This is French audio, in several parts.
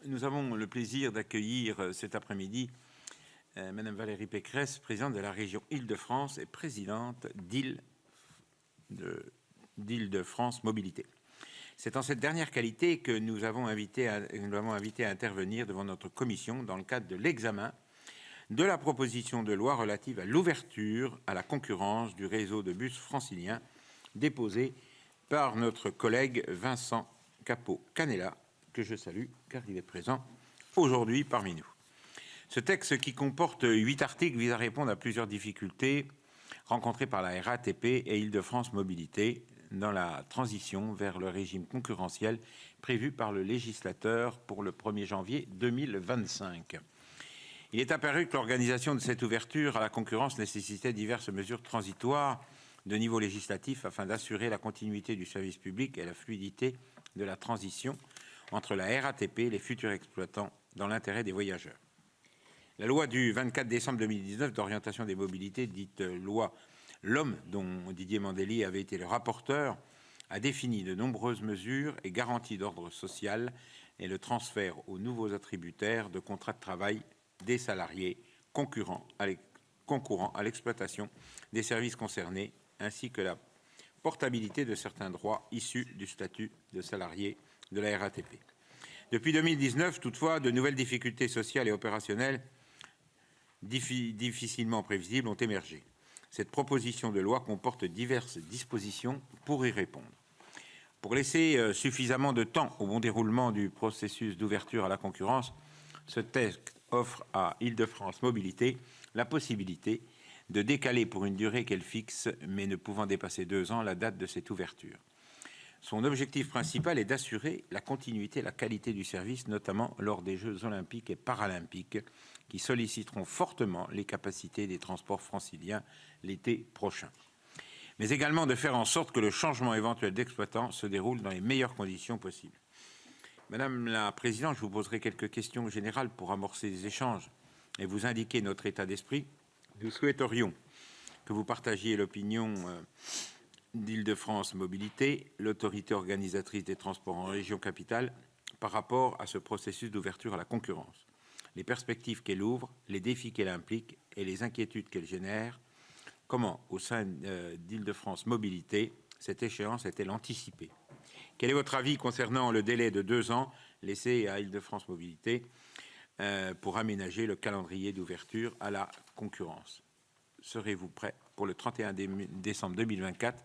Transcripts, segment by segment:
Nous avons le plaisir d'accueillir cet après-midi Madame Valérie Pécresse, présidente de la région Île-de-France et présidente d'Île-de-France Mobilité. C'est en cette dernière qualité que nous l'avons invité à intervenir devant notre commission dans le cadre de l'examen de la proposition de loi relative à l'ouverture à la concurrence du réseau de bus francilien déposée par notre collègue Vincent Capo-Canella, que je salue car il est présent aujourd'hui parmi nous. Ce texte, qui comporte 8 articles, vise à répondre à plusieurs difficultés rencontrées par la RATP et Île-de-France Mobilité dans la transition vers le régime concurrentiel prévu par le législateur pour le 1er janvier 2025. Il est apparu que l'organisation de cette ouverture à la concurrence nécessitait diverses mesures transitoires de niveau législatif afin d'assurer la continuité du service public et la fluidité de la transition entre la RATP et les futurs exploitants dans l'intérêt des voyageurs. La loi du 24 décembre 2019 d'orientation des mobilités, dite loi LOM, dont Didier Mandelli avait été le rapporteur, a défini de nombreuses mesures et garanties d'ordre social et le transfert aux nouveaux attributaires de contrats de travail des salariés concourant à l'exploitation des services concernés, ainsi que la portabilité de certains droits issus du statut de salarié de la RATP. Depuis 2019, toutefois, de nouvelles difficultés sociales et opérationnelles difficilement prévisibles ont émergé. Cette proposition de loi comporte diverses dispositions pour y répondre. Pour laisser suffisamment de temps au bon déroulement du processus d'ouverture à la concurrence, ce texte offre à Île-de-France Mobilité la possibilité de décaler pour une durée qu'elle fixe, mais ne pouvant dépasser 2 ans, la date de cette ouverture. Son objectif principal est d'assurer la continuité et la qualité du service, notamment lors des Jeux olympiques et paralympiques, qui solliciteront fortement les capacités des transports franciliens l'été prochain. Mais également de faire en sorte que le changement éventuel d'exploitant se déroule dans les meilleures conditions possibles. Madame la Présidente, je vous poserai quelques questions générales pour amorcer les échanges et vous indiquer notre état d'esprit. Nous souhaiterions que vous partagiez l'opinion d'Île-de-France Mobilité, l'autorité organisatrice des transports en région capitale, par rapport à ce processus d'ouverture à la concurrence. Les perspectives qu'elle ouvre, les défis qu'elle implique et les inquiétudes qu'elle génère. Comment, au sein d'Île-de-France Mobilité, cette échéance est-elle anticipée? Quel est votre avis concernant le délai de 2 ans laissé à Île-de-France Mobilité pour aménager le calendrier d'ouverture à la concurrence? Serez-vous prêt pour le 31 décembre 2024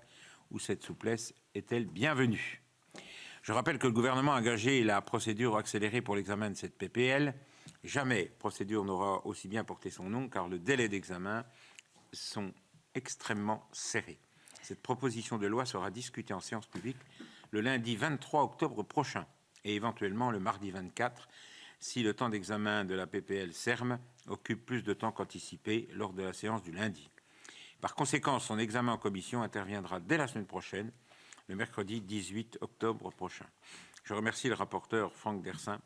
où cette souplesse est-elle bienvenue? Je rappelle que le gouvernement a engagé la procédure accélérée pour l'examen de cette PPL. Jamais procédure n'aura aussi bien porté son nom car le délai d'examen sont extrêmement serrés. Cette proposition de loi sera discutée en séance publique le lundi 23 octobre prochain et éventuellement le mardi 24 si le temps d'examen de la PPL SERM occupe plus de temps qu'anticipé lors de la séance du lundi. Par conséquent, son examen en commission interviendra dès la semaine prochaine, le mercredi 18 octobre prochain. Je remercie le rapporteur Franck Dersin,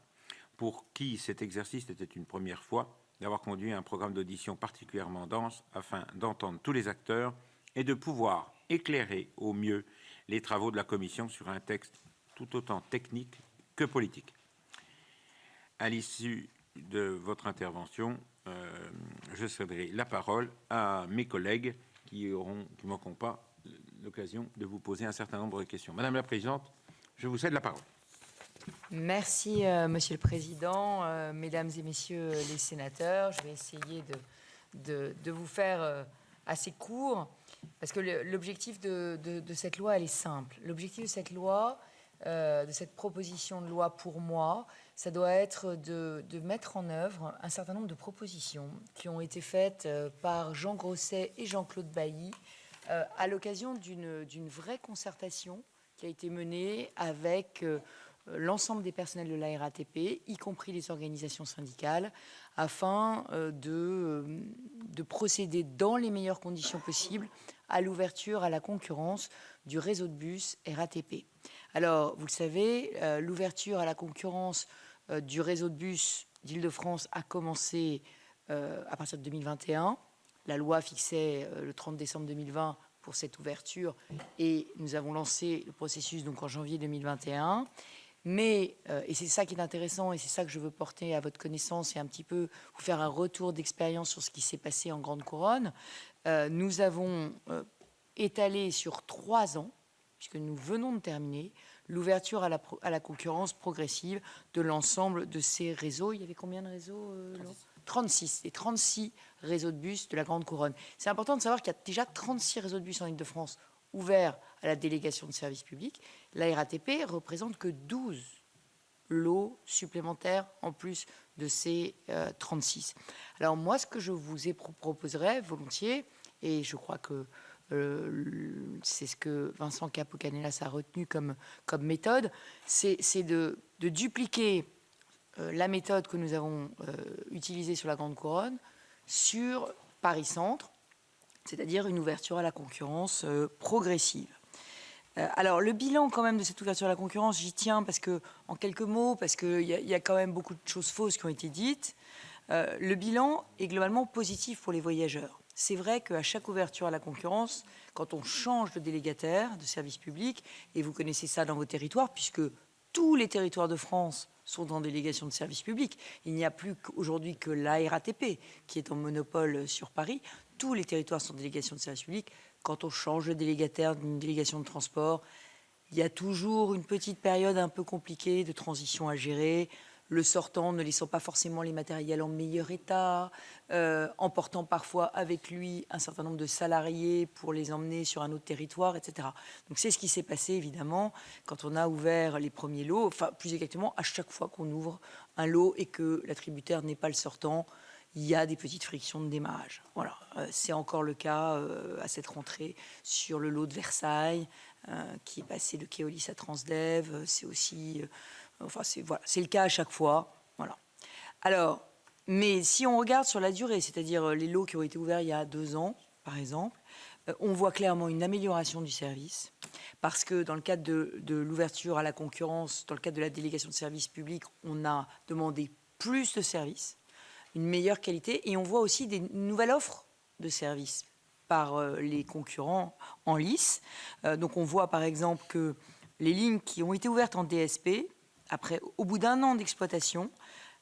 pour qui cet exercice était une première fois, d'avoir conduit un programme d'audition particulièrement dense afin d'entendre tous les acteurs et de pouvoir éclairer au mieux les travaux de la commission sur un texte tout autant technique que politique. À l'issue de votre intervention, je céderai la parole à mes collègues qui ne manqueront pas l'occasion de vous poser un certain nombre de questions. Madame la Présidente, je vous cède la parole. Merci, Monsieur le Président, Mesdames et Messieurs les sénateurs. Je vais essayer de vous faire assez court, parce que l'objectif de cette loi, elle est simple. L'objectif de cette loi, de cette proposition de loi pour moi, ça doit être de mettre en œuvre un certain nombre de propositions qui ont été faites par Jean Grosset et Jean-Claude Bailly à l'occasion d'une vraie concertation qui a été menée avec l'ensemble des personnels de la RATP, y compris les organisations syndicales, afin de procéder dans les meilleures conditions possibles à l'ouverture à la concurrence du réseau de bus RATP. Alors, vous le savez, l'ouverture à la concurrence du réseau de bus d'Île-de-France a commencé à partir de 2021. La loi fixait le 30 décembre 2020 pour cette ouverture et nous avons lancé le processus donc en janvier 2021. Mais, et c'est ça qui est intéressant, et c'est ça que je veux porter à votre connaissance et un petit peu vous faire un retour d'expérience sur ce qui s'est passé en Grande Couronne, nous avons étalé sur 3 ans, puisque nous venons de terminer, l'ouverture à la concurrence progressive de l'ensemble de ces réseaux. Il y avait combien de réseaux 36. Les 36 réseaux de bus de la Grande Couronne. C'est important de savoir qu'il y a déjà 36 réseaux de bus en Île-de-France ouverts à la délégation de service public. La RATP représente que 12 lots supplémentaires en plus de ces 36. Alors moi, ce que je vous proposerais volontiers, et je crois que c'est ce que Vincent Capo-Canelas a retenu comme méthode, c'est de dupliquer la méthode que nous avons utilisée sur la Grande Couronne sur Paris-Centre, c'est-à-dire une ouverture à la concurrence progressive. Alors, le bilan quand même de cette ouverture à la concurrence, j'y tiens parce que, en quelques mots, parce qu'il y a quand même beaucoup de choses fausses qui ont été dites. Le bilan est globalement positif pour les voyageurs. C'est vrai qu'à chaque ouverture à la concurrence, quand on change de délégataire de service public, et vous connaissez ça dans vos territoires, puisque tous les territoires de France sont en délégation de service public, il n'y a plus aujourd'hui que la RATP qui est en monopole sur Paris. Tous les territoires sont en délégation de service public. Quand on change de délégataire d'une délégation de transport, il y a toujours une petite période un peu compliquée de transition à gérer. Le sortant ne laissant pas forcément les matériels en meilleur état, emportant parfois avec lui un certain nombre de salariés pour les emmener sur un autre territoire, etc. Donc c'est ce qui s'est passé évidemment quand on a ouvert les premiers lots, enfin plus exactement à chaque fois qu'on ouvre un lot et que l'attributaire n'est pas le sortant, il y a des petites frictions de démarrage. Voilà, c'est encore le cas à cette rentrée sur le lot de Versailles, qui est passé de Keolis à Transdev. C'est aussi... Enfin, c'est le cas à chaque fois. Voilà. Alors, mais si on regarde sur la durée, c'est-à-dire les lots qui ont été ouverts il y a 2 ans, par exemple, on voit clairement une amélioration du service. Parce que dans le cadre de l'ouverture à la concurrence, dans le cadre de la délégation de services publics, on a demandé plus de services, une meilleure qualité, et on voit aussi des nouvelles offres de services par les concurrents en lice. Donc on voit par exemple que les lignes qui ont été ouvertes en DSP, au bout d'1 an d'exploitation,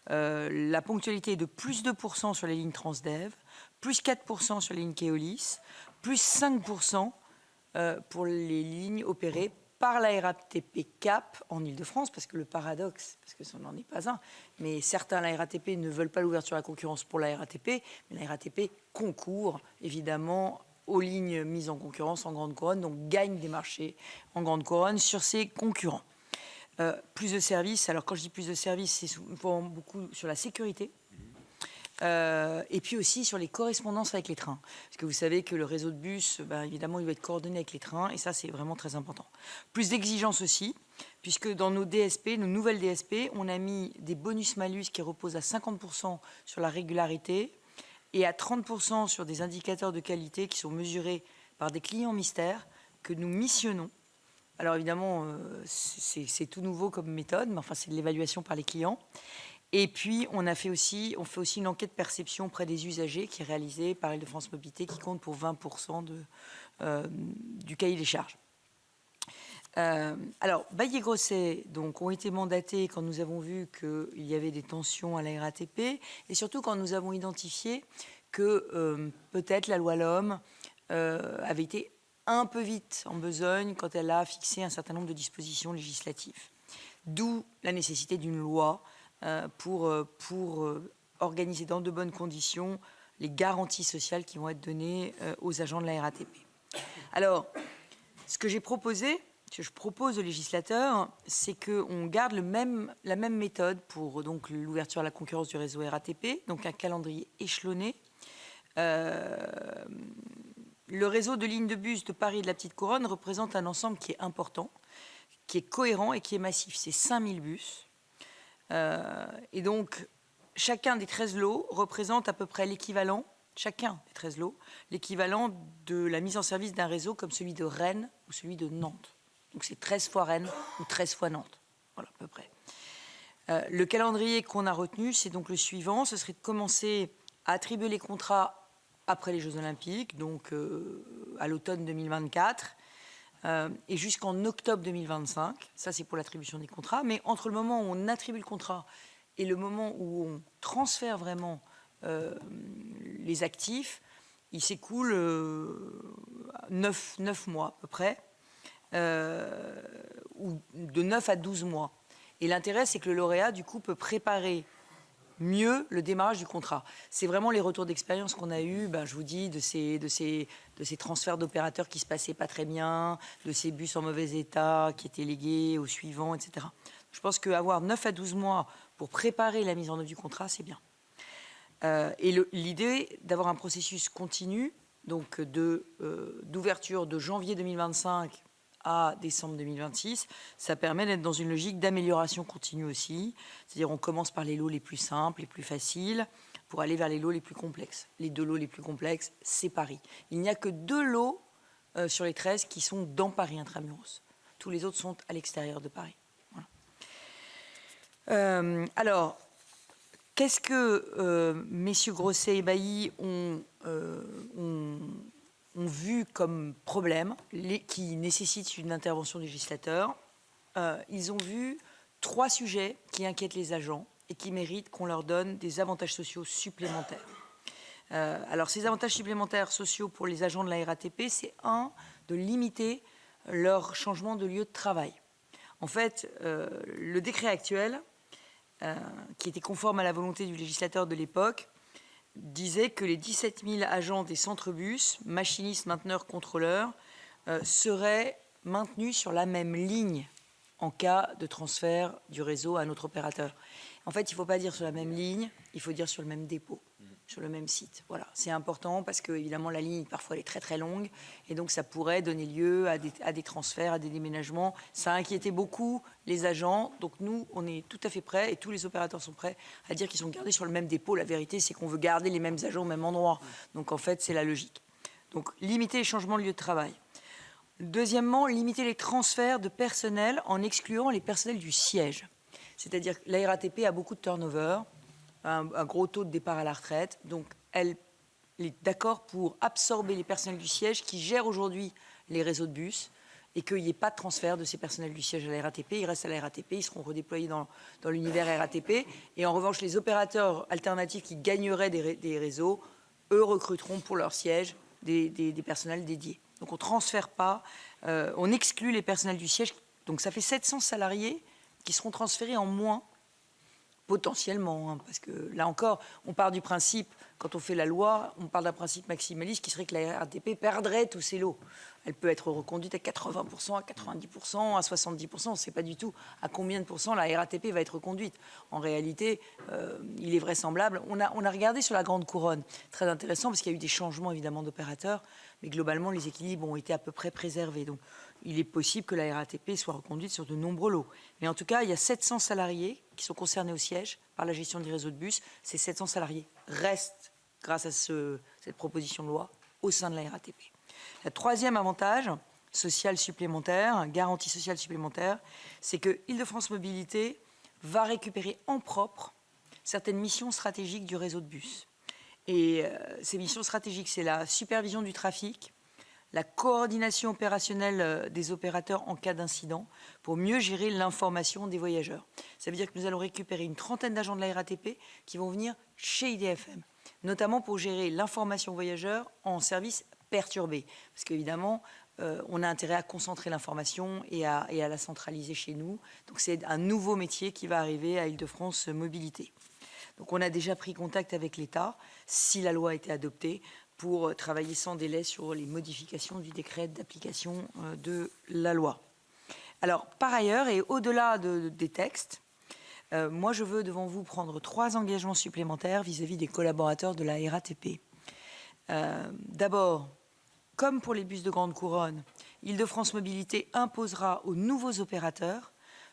la ponctualité est de plus 2% sur les lignes Transdev, plus 4% sur les lignes Keolis, plus 5% pour les lignes opérées par la RATP CAP en Ile-de-France, parce que le paradoxe, parce que ça n'en est pas un, mais certains à la RATP ne veulent pas l'ouverture à la concurrence pour la RATP, mais la RATP concourt évidemment aux lignes mises en concurrence en Grande Couronne, donc gagne des marchés en Grande Couronne sur ses concurrents. Plus de services, alors quand je dis plus de services, c'est souvent beaucoup sur la sécurité, et puis aussi sur les correspondances avec les trains. Parce que vous savez que le réseau de bus, évidemment, il doit être coordonné avec les trains, et ça, c'est vraiment très important. Plus d'exigences aussi, puisque dans nos DSP, nos nouvelles DSP, on a mis des bonus-malus qui reposent à 50% sur la régularité et à 30% sur des indicateurs de qualité qui sont mesurés par des clients mystères que nous missionnons. Alors évidemment, c'est tout nouveau comme méthode, mais enfin, c'est de l'évaluation par les clients. Et puis, on fait aussi une enquête perception auprès des usagers qui est réalisée par Île-de-France Mobilité, qui compte pour 20% du cahier des charges. Alors, Bailly-Grosset ont été mandatés quand nous avons vu qu'il y avait des tensions à la RATP, et surtout quand nous avons identifié que peut-être la loi LOM avait été un peu vite en besogne quand elle a fixé un certain nombre de dispositions législatives. D'où la nécessité d'une loi pour organiser dans de bonnes conditions les garanties sociales qui vont être données aux agents de la RATP. Alors, ce que j'ai proposé, ce que je propose au législateur, c'est qu'on garde la même méthode pour l'ouverture à la concurrence du réseau RATP, donc un calendrier échelonné. Le réseau de lignes de bus de Paris et de la Petite Couronne représente un ensemble qui est important, qui est cohérent et qui est massif. C'est 5000 bus. Et donc, chacun des 13 lots représente à peu près l'équivalent, chacun des 13 lots, l'équivalent de la mise en service d'un réseau comme celui de Rennes ou celui de Nantes. Donc, c'est 13 fois Rennes ou 13 fois Nantes. Voilà, à peu près. Le calendrier qu'on a retenu, c'est donc le suivant. Ce serait de commencer à attribuer les contrats après les Jeux Olympiques, donc à l'automne 2024, et jusqu'en octobre 2025. Ça, c'est pour l'attribution des contrats. Mais entre le moment où on attribue le contrat et le moment où on transfère vraiment les actifs, il s'écoule 9 mois à peu près, ou de 9 à 12 mois. Et l'intérêt, c'est que le lauréat, du coup, peut préparer mieux le démarrage du contrat. C'est vraiment les retours d'expérience qu'on a eus, je vous dis, de ces transferts d'opérateurs qui se passaient pas très bien, de ces bus en mauvais état qui étaient légués aux suivants, etc. Je pense qu'avoir 9 à 12 mois pour préparer la mise en œuvre du contrat, c'est bien. Et l'idée d'avoir un processus continu, donc d'ouverture de janvier 2025 à décembre 2026, ça permet d'être dans une logique d'amélioration continue aussi. C'est-à-dire on commence par les lots les plus simples, les plus faciles, pour aller vers les lots les plus complexes. Les 2 lots les plus complexes, c'est Paris. Il n'y a que 2 lots sur les 13 qui sont dans Paris intramuros. Tous les autres sont à l'extérieur de Paris. Voilà. Alors, qu'est-ce que messieurs Grosset et Bailly ont vu comme problème qui nécessite une intervention du législateur? Ils ont vu 3 sujets qui inquiètent les agents et qui méritent qu'on leur donne des avantages sociaux supplémentaires. Alors, ces avantages supplémentaires sociaux pour les agents de la RATP, c'est de limiter leur changement de lieu de travail. En fait, le décret actuel, qui était conforme à la volonté du législateur de l'époque, disait que les 17 000 agents des centres bus, machinistes, mainteneurs, contrôleurs, seraient maintenus sur la même ligne en cas de transfert du réseau à un autre opérateur. En fait, il ne faut pas dire sur la même ligne, il faut dire sur le même dépôt, sur le même site. Voilà, c'est important parce que évidemment la ligne parfois elle est très très longue et donc ça pourrait donner lieu à des transferts, à des déménagements. Ça a inquiété beaucoup les agents. Donc nous, on est tout à fait prêts et tous les opérateurs sont prêts à dire qu'ils sont gardés sur le même dépôt. La vérité, c'est qu'on veut garder les mêmes agents au même endroit. Donc en fait, c'est la logique. Donc limiter les changements de lieu de travail. Deuxièmement, limiter les transferts de personnel en excluant les personnels du siège. C'est-à-dire que la RATP a beaucoup de turnover, un gros taux de départ à la retraite. Donc, elle est d'accord pour absorber les personnels du siège qui gèrent aujourd'hui les réseaux de bus et qu'il n'y ait pas de transfert de ces personnels du siège à la RATP. Ils restent à la RATP, ils seront redéployés dans l'univers RATP. Et en revanche, les opérateurs alternatifs qui gagneraient des réseaux, eux recruteront pour leur siège des personnels dédiés. Donc, on ne transfère pas, on exclut les personnels du siège. Donc, ça fait 700 salariés qui seront transférés en moins, potentiellement, parce que là encore, on part du principe, quand on fait la loi, on part d'un principe maximaliste qui serait que la RATP perdrait tous ses lots. Elle peut être reconduite à 80%, à 90%, à 70%. On ne sait pas du tout à combien de pourcents la RATP va être reconduite. En réalité, il est vraisemblable. On a regardé sur la Grande Couronne, très intéressant, parce qu'il y a eu des changements évidemment d'opérateurs, mais globalement, les équilibres ont été à peu près préservés. Donc, il est possible que la RATP soit reconduite sur de nombreux lots. Mais en tout cas, il y a 700 salariés qui sont concernés au siège par la gestion des réseaux de bus. Ces 700 salariés restent, grâce à cette proposition de loi, au sein de la RATP. Le troisième avantage social supplémentaire, garantie sociale supplémentaire, c'est que Île-de-France Mobilité va récupérer en propre certaines missions stratégiques du réseau de bus. Et ces missions stratégiques, c'est la supervision du trafic, la coordination opérationnelle des opérateurs en cas d'incident pour mieux gérer l'information des voyageurs. Ça veut dire que nous allons récupérer une trentaine d'agents de la RATP qui vont venir chez IDFM, notamment pour gérer l'information voyageurs en service perturbé. Parce qu'évidemment, on a intérêt à concentrer l'information et à la centraliser chez nous. Donc c'est un nouveau métier qui va arriver à Île-de-France Mobilité. Donc on a déjà pris contact avec l'État, si la loi a été adoptée, pour travailler sans délai sur les modifications du décret d'application de la loi. Alors, par ailleurs, et au-delà des textes, moi, je veux devant vous prendre 3 engagements supplémentaires vis-à-vis des collaborateurs de la RATP. D'abord, comme pour les bus de grande couronne, Île-de-France Mobilité imposera aux nouveaux opérateurs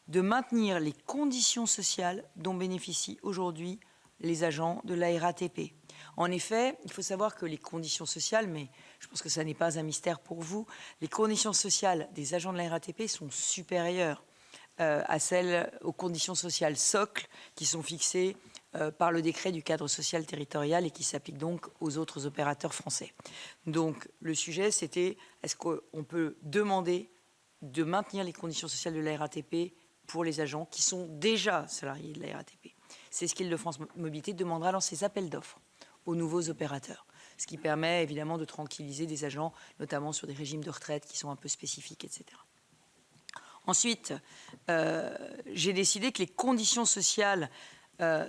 de maintenir les conditions sociales dont bénéficient aujourd'hui les agents de la RATP. En effet, il faut savoir que les conditions sociales, mais je pense que ça n'est pas un mystère pour vous, les conditions sociales des agents de la RATP sont supérieures à celles aux conditions sociales socles qui sont fixées par le décret du cadre social territorial et qui s'applique donc aux autres opérateurs français. Donc le sujet, c'était est-ce qu'on peut demander de maintenir les conditions sociales de la RATP pour les agents qui sont déjà salariés de la RATP. C'est ce qu'Île-de-France Mobilité demandera dans ses appels d'offres aux nouveaux opérateurs, ce qui permet évidemment de tranquilliser des agents, notamment sur des régimes de retraite qui sont un peu spécifiques, etc. Ensuite, j'ai décidé que les conditions sociales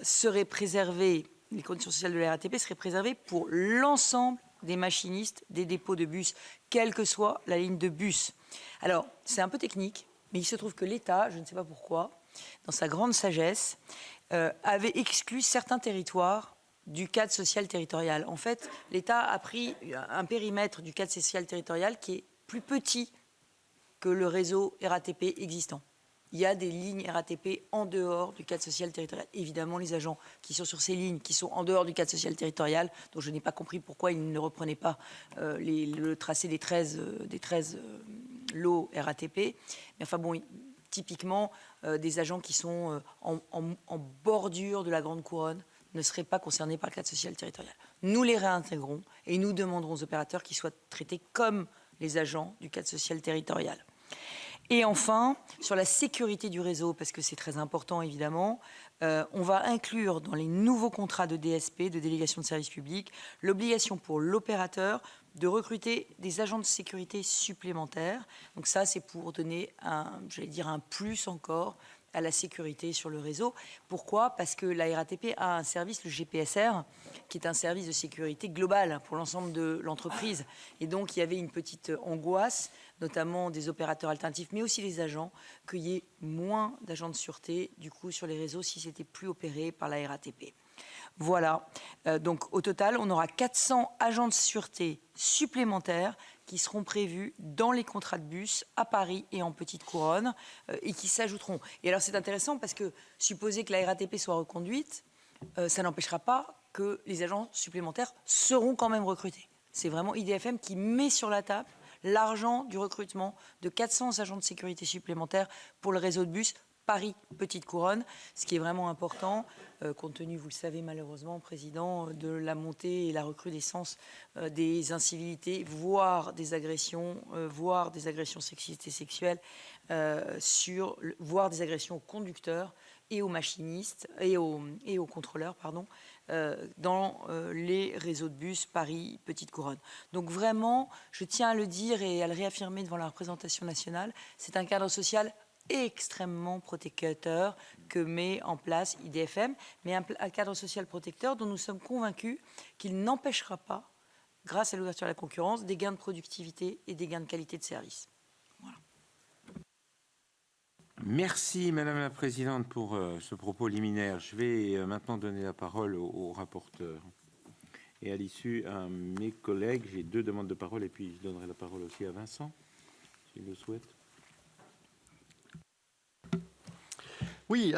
seraient préservées, les conditions sociales de la RATP seraient préservées pour l'ensemble des machinistes des dépôts de bus, quelle que soit la ligne de bus. Alors, c'est un peu technique, mais il se trouve que l'État, je ne sais pas pourquoi, dans sa grande sagesse, avait exclu certains territoires du cadre social territorial. En fait, l'État a pris un périmètre du cadre social territorial qui est plus petit que le réseau RATP existant. Il y a des lignes RATP en dehors du cadre social territorial. Évidemment, les agents qui sont sur ces lignes, qui sont en dehors du cadre social territorial, dont je n'ai pas compris pourquoi ils ne reprenaient pas le tracé des 13 lots RATP. Mais enfin bon, typiquement, des agents qui sont en bordure de la Grande Couronne ne seraient pas concernés par le cadre social territorial. Nous les réintégrons et nous demanderons aux opérateurs qu'ils soient traités comme les agents du cadre social territorial. Et enfin, sur la sécurité du réseau, parce que c'est très important évidemment, on va inclure dans les nouveaux contrats de DSP, de délégation de service public, l'obligation pour l'opérateur de recruter des agents de sécurité supplémentaires. Donc ça, c'est pour donner un plus encore à la sécurité sur le réseau. Pourquoi ? Parce que la RATP a un service, le GPSR, qui est un service de sécurité global pour l'ensemble de l'entreprise. Et donc, il y avait une petite angoisse, notamment des opérateurs alternatifs, mais aussi des agents, qu'il y ait moins d'agents de sûreté, du coup, sur les réseaux, si c'était plus opéré par la RATP. Voilà. Donc, au total, on aura 400 agents de sûreté supplémentaires qui seront prévus dans les contrats de bus à Paris et en Petite Couronne et qui s'ajouteront. Et alors, c'est intéressant parce que supposer que la RATP soit reconduite, ça n'empêchera pas que les agents supplémentaires seront quand même recrutés. C'est vraiment IDFM qui met sur la table l'argent du recrutement de 400 agents de sécurité supplémentaires pour le réseau de bus Paris-Petite Couronne, ce qui est vraiment important, compte tenu, vous le savez malheureusement, Président, de la montée et la recrudescence des incivilités, voire des agressions sexistes et sexuelles, voire des agressions aux conducteurs et aux machinistes et aux contrôleurs, dans les réseaux de bus Paris-Petite Couronne. Donc vraiment, je tiens à le dire et à le réaffirmer devant la représentation nationale, c'est un cadre social extrêmement protecteur que met en place IDFM, mais un cadre social protecteur dont nous sommes convaincus qu'il n'empêchera pas, grâce à l'ouverture à la concurrence, des gains de productivité et des gains de qualité de service. Voilà. Merci Madame la Présidente pour ce propos liminaire. Je vais maintenant donner la parole au rapporteur et à l'issue à mes collègues. J'ai 2 demandes de parole et puis je donnerai la parole aussi à Vincent, s'il le souhaite. Oui,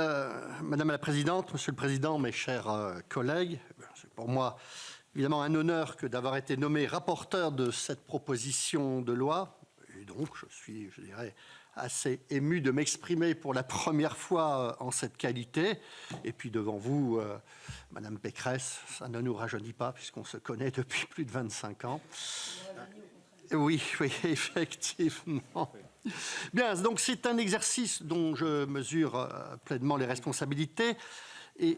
Madame la Présidente, Monsieur le Président, mes chers collègues, c'est pour moi évidemment un honneur que d'avoir été nommé rapporteur de cette proposition de loi. Et donc, je suis, je dirais, assez ému de m'exprimer pour la première fois en cette qualité. Et puis devant vous, Madame Pécresse, ça ne nous rajeunit pas puisqu'on se connaît depuis plus de 25 ans. Oui, effectivement. Bien, donc c'est un exercice dont je mesure pleinement les responsabilités. Et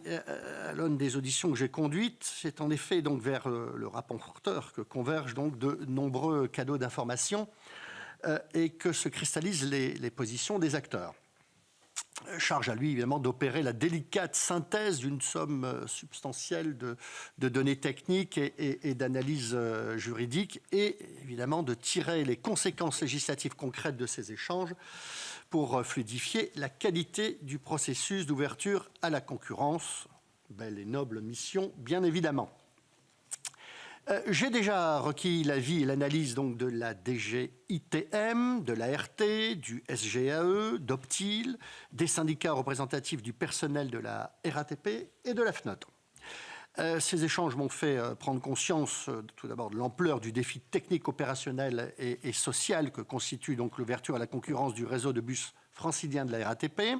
à l'aune des auditions que j'ai conduites, c'est en effet donc vers le rapporteur que convergent donc de nombreux cadeaux d'information et que se cristallisent les positions des acteurs. Charge à lui, évidemment, d'opérer la délicate synthèse d'une somme substantielle de données techniques et d'analyses juridiques et, évidemment, de tirer les conséquences législatives concrètes de ces échanges pour fluidifier la qualité du processus d'ouverture à la concurrence. Belle et noble mission, bien évidemment. J'ai déjà requis l'avis et l'analyse donc de la DGITM, de l'ART, du SGAE, d'Optil, des syndicats représentatifs du personnel de la RATP et de la FNOT. Ces échanges m'ont fait prendre conscience tout d'abord de l'ampleur du défi technique, opérationnel et social que constitue donc l'ouverture à la concurrence du réseau de bus francilien de la RATP.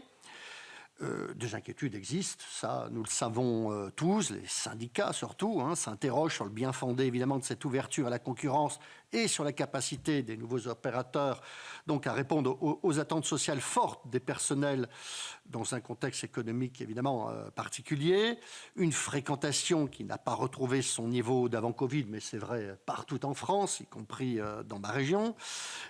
Des inquiétudes existent, ça nous le savons tous, les syndicats surtout, s'interrogent sur le bien fondé évidemment de cette ouverture à la concurrence et sur la capacité des nouveaux opérateurs donc à répondre aux attentes sociales fortes des personnels dans un contexte économique évidemment particulier, une fréquentation qui n'a pas retrouvé son niveau d'avant Covid, mais c'est vrai partout en France, y compris dans ma région,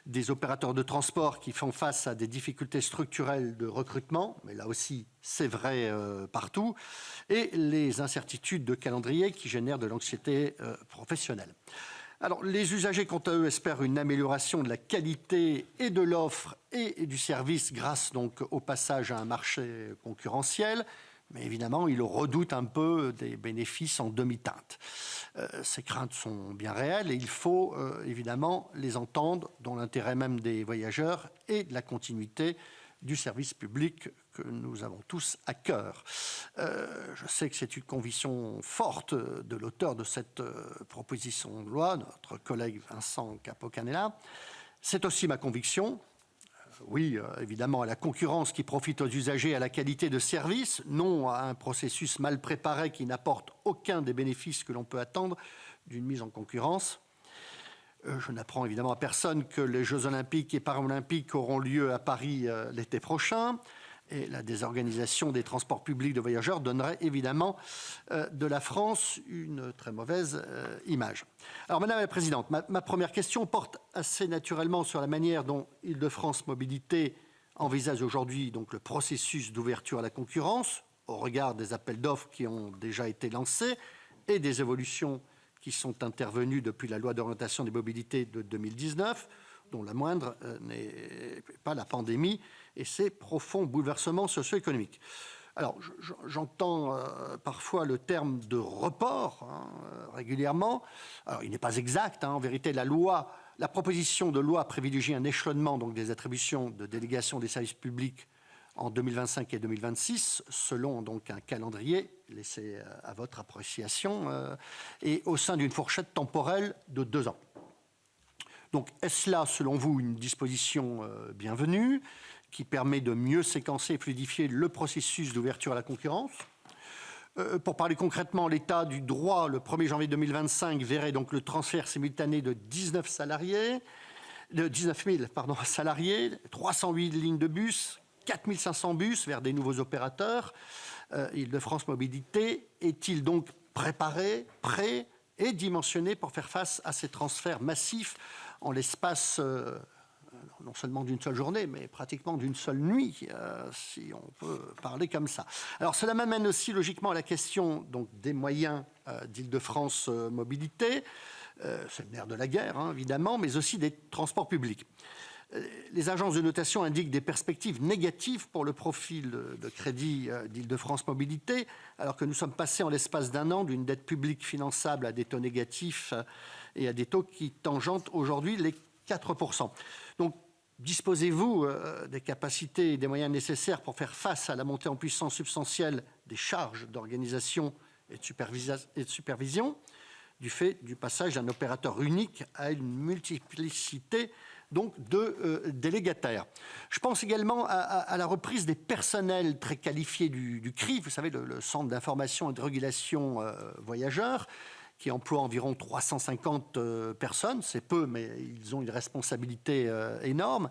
des opérateurs de transport qui font face à des difficultés structurelles de recrutement, mais là aussi c'est vrai partout, et les incertitudes de calendrier qui génèrent de l'anxiété professionnelle. Alors, les usagers, quant à eux, espèrent une amélioration de la qualité et de l'offre et du service grâce donc au passage à un marché concurrentiel. Mais évidemment, ils redoutent un peu des bénéfices en demi-teinte. Ces craintes sont bien réelles et il faut évidemment les entendre, dans l'intérêt même des voyageurs et de la continuité du service public que nous avons tous à cœur. Je sais que c'est une conviction forte de l'auteur de cette proposition de loi, notre collègue Vincent Capo-Canellas. C'est aussi ma conviction. Oui, évidemment, à la concurrence qui profite aux usagers, à la qualité de service, non à un processus mal préparé qui n'apporte aucun des bénéfices que l'on peut attendre d'une mise en concurrence. Je n'apprends évidemment à personne que les Jeux Olympiques et Paralympiques auront lieu à Paris l'été prochain. Et la désorganisation des transports publics de voyageurs donnerait évidemment de la France une très mauvaise image. Alors, Madame la Présidente, ma première question porte assez naturellement sur la manière dont Île-de-France Mobilités envisage aujourd'hui donc le processus d'ouverture à la concurrence, au regard des appels d'offres qui ont déjà été lancés et des évolutions qui sont intervenues depuis la loi d'orientation des mobilités de 2019, dont la moindre n'est pas la pandémie et ses profonds bouleversements socio-économiques. Alors, j'entends parfois le terme de report régulièrement. Alors, il n'est pas exact. En vérité, la proposition de loi privilégie un échelonnement donc, des attributions de délégation des services publics en 2025 et 2026, selon donc un calendrier laissé à votre appréciation, et au sein d'une fourchette temporelle de 2 ans. Donc, est-ce là, selon vous, une disposition bienvenue qui permet de mieux séquencer et fluidifier le processus d'ouverture à la concurrence? Pour parler concrètement, l'état du droit, le 1er janvier 2025, verrait donc le transfert simultané de 19 000 salariés, 308 lignes de bus, 4 500 bus vers des nouveaux opérateurs. Île-de-France Mobilités est-il donc préparé, prêt et dimensionné pour faire face à ces transferts massifs en l'espace non seulement d'une seule journée, mais pratiquement d'une seule nuit, si on peut parler comme ça. Alors cela m'amène aussi logiquement à la question donc, des moyens d'Île-de-France Mobilités. C'est le nerf de la guerre, évidemment, mais aussi des transports publics. Les agences de notation indiquent des perspectives négatives pour le profil de crédit d'Île-de-France Mobilités, alors que nous sommes passés en l'espace d'1 an d'une dette publique finançable à des taux négatifs et à des taux qui tangentent aujourd'hui les 4%. Donc, disposez-vous des capacités et des moyens nécessaires pour faire face à la montée en puissance substantielle des charges d'organisation et de supervision du fait du passage d'un opérateur unique à une multiplicité donc de délégataires. Je pense également à la reprise des personnels très qualifiés du CRIF, vous savez, le Centre d'information et de régulation voyageurs, qui emploie environ 350 personnes. C'est peu, mais ils ont une responsabilité énorme,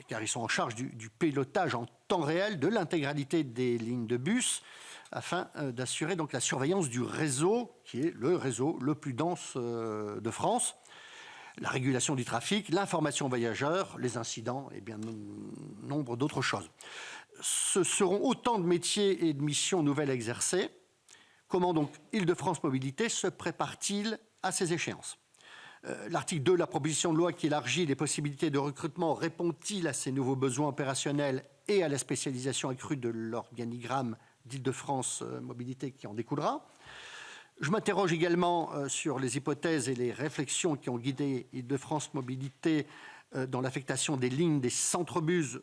car ils sont en charge du pilotage en temps réel de l'intégralité des lignes de bus, afin d'assurer donc la surveillance du réseau, qui est le réseau le plus dense de France. La régulation du trafic, l'information aux voyageurs, les incidents et bien nombre d'autres choses. Ce seront autant de métiers et de missions nouvelles à exercer. Comment donc Île-de-France Mobilités se prépare-t-il à ces échéances? L'article 2 de la proposition de loi qui élargit les possibilités de recrutement répond-il à ces nouveaux besoins opérationnels et à la spécialisation accrue de l'organigramme d'Île-de-France Mobilités qui en découlera? Je m'interroge également sur les hypothèses et les réflexions qui ont guidé Île-de-France Mobilités dans l'affectation des lignes des centres-bus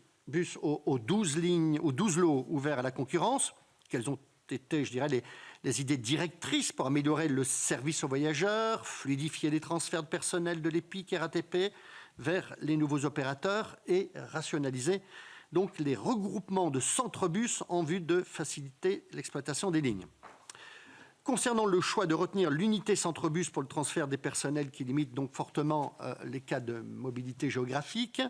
aux 12 lignes, aux 12 lots ouverts à la concurrence. Quelles ont été, je dirais, les idées directrices pour améliorer le service aux voyageurs, fluidifier les transferts de personnel de l'EPIC et RATP vers les nouveaux opérateurs et rationaliser donc les regroupements de centres-bus en vue de faciliter l'exploitation des lignes. Concernant le choix de retenir l'unité centre-bus pour le transfert des personnels qui limite donc fortement les cas de mobilité géographique,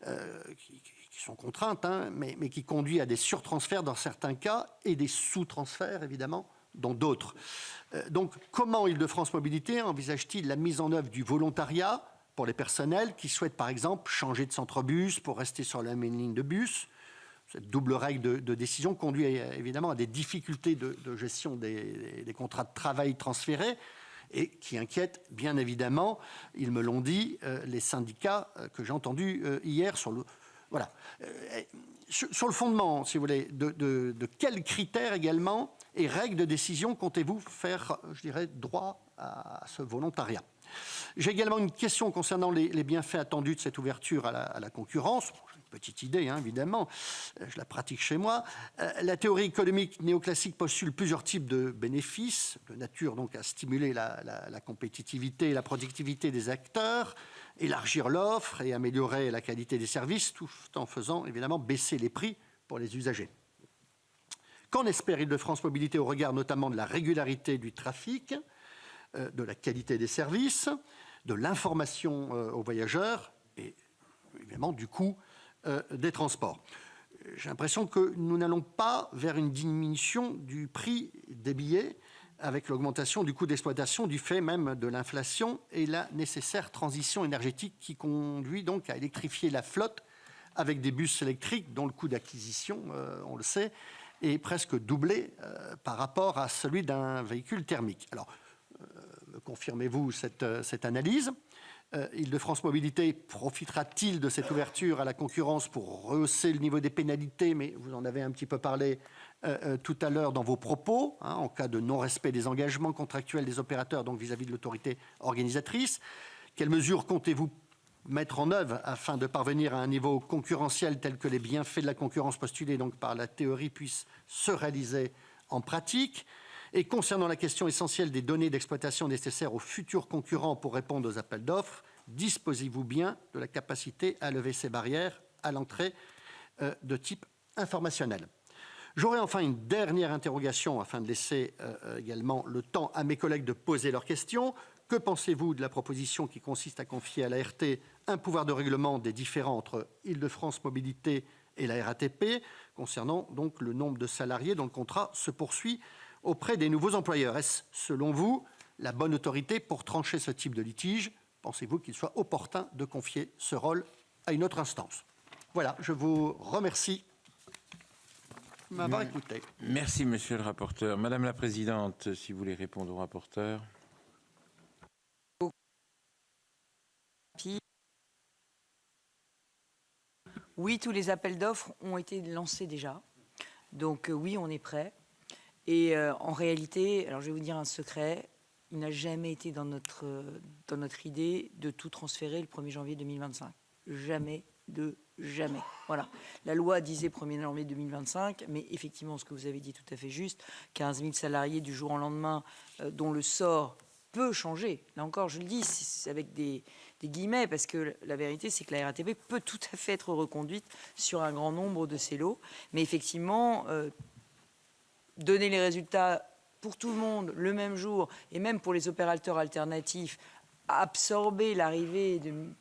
qui sont contraintes, hein, mais qui conduit à des surtransferts dans certains cas et des sous-transferts, évidemment, dans d'autres. Donc, comment Île-de-France Mobilité envisage-t-il la mise en œuvre du volontariat pour les personnels qui souhaitent, par exemple, changer de centre-bus pour rester sur la même ligne de bus? Cette double règle de décision conduit évidemment à des difficultés de gestion des contrats de travail transférés et qui inquiète bien évidemment, ils me l'ont dit, les syndicats que j'ai entendus hier sur le... Voilà. Sur le fondement, si vous voulez, de quels critères également et règles de décision comptez-vous faire, je dirais, droit à ce volontariat? J'ai également une question concernant les bienfaits attendus de cette ouverture à la concurrence. Petite idée, hein, évidemment, je la pratique chez moi. La théorie économique néoclassique postule plusieurs types de bénéfices, de nature donc à stimuler la compétitivité et la productivité des acteurs, élargir l'offre et améliorer la qualité des services, tout en faisant évidemment baisser les prix pour les usagers. Qu'en espère Île-de-France Mobilité au regard notamment de la régularité du trafic, de la qualité des services, de l'information aux voyageurs et évidemment du coût des transports? J'ai l'impression que nous n'allons pas vers une diminution du prix des billets avec l'augmentation du coût d'exploitation du fait même de l'inflation et la nécessaire transition énergétique qui conduit donc à électrifier la flotte avec des bus électriques dont le coût d'acquisition, on le sait, est presque doublé par rapport à celui d'un véhicule thermique. Alors, confirmez-vous cette analyse? Île-de-France Mobilité profitera-t-il de cette ouverture à la concurrence pour rehausser le niveau des pénalités? Mais vous en avez un petit peu parlé tout à l'heure dans vos propos, hein, en cas de non-respect des engagements contractuels des opérateurs, donc vis-à-vis de l'autorité organisatrice. Quelles mesures comptez-vous mettre en œuvre afin de parvenir à un niveau concurrentiel tel que les bienfaits de la concurrence postulés donc par la théorie puissent se réaliser en pratique? Et concernant la question essentielle des données d'exploitation nécessaires aux futurs concurrents pour répondre aux appels d'offres, disposez-vous bien de la capacité à lever ces barrières à l'entrée de type informationnel? J'aurai enfin une dernière interrogation afin de laisser également le temps à mes collègues de poser leurs questions. Que pensez-vous de la proposition qui consiste à confier à l'ART un pouvoir de règlement des différends entre Île-de-France Mobilité et la RATP concernant donc le nombre de salariés dont le contrat se poursuit auprès des nouveaux employeurs? Est-ce, selon vous, la bonne autorité pour trancher ce type de litige? Pensez-vous qu'il soit opportun de confier ce rôle à une autre instance? Voilà, je vous remercie de m'avoir écouté. Merci, monsieur le rapporteur. Madame la présidente, si vous voulez répondre au rapporteur. Oui, tous les appels d'offres ont été lancés déjà. Donc oui, on est prêt. Et en réalité, alors je vais vous dire un secret, il n'a jamais été dans notre idée de tout transférer le 1er janvier 2025. Jamais de jamais. Voilà. La loi disait 1er janvier 2025, mais effectivement, ce que vous avez dit est tout à fait juste, 15 000 salariés du jour au lendemain dont le sort peut changer. Là encore, je le dis, c'est avec des guillemets, parce que la vérité, c'est que la RATP peut tout à fait être reconduite sur un grand nombre de ces lots. Mais effectivement... donner les résultats pour tout le monde le même jour, et même pour les opérateurs alternatifs, absorber l'arrivée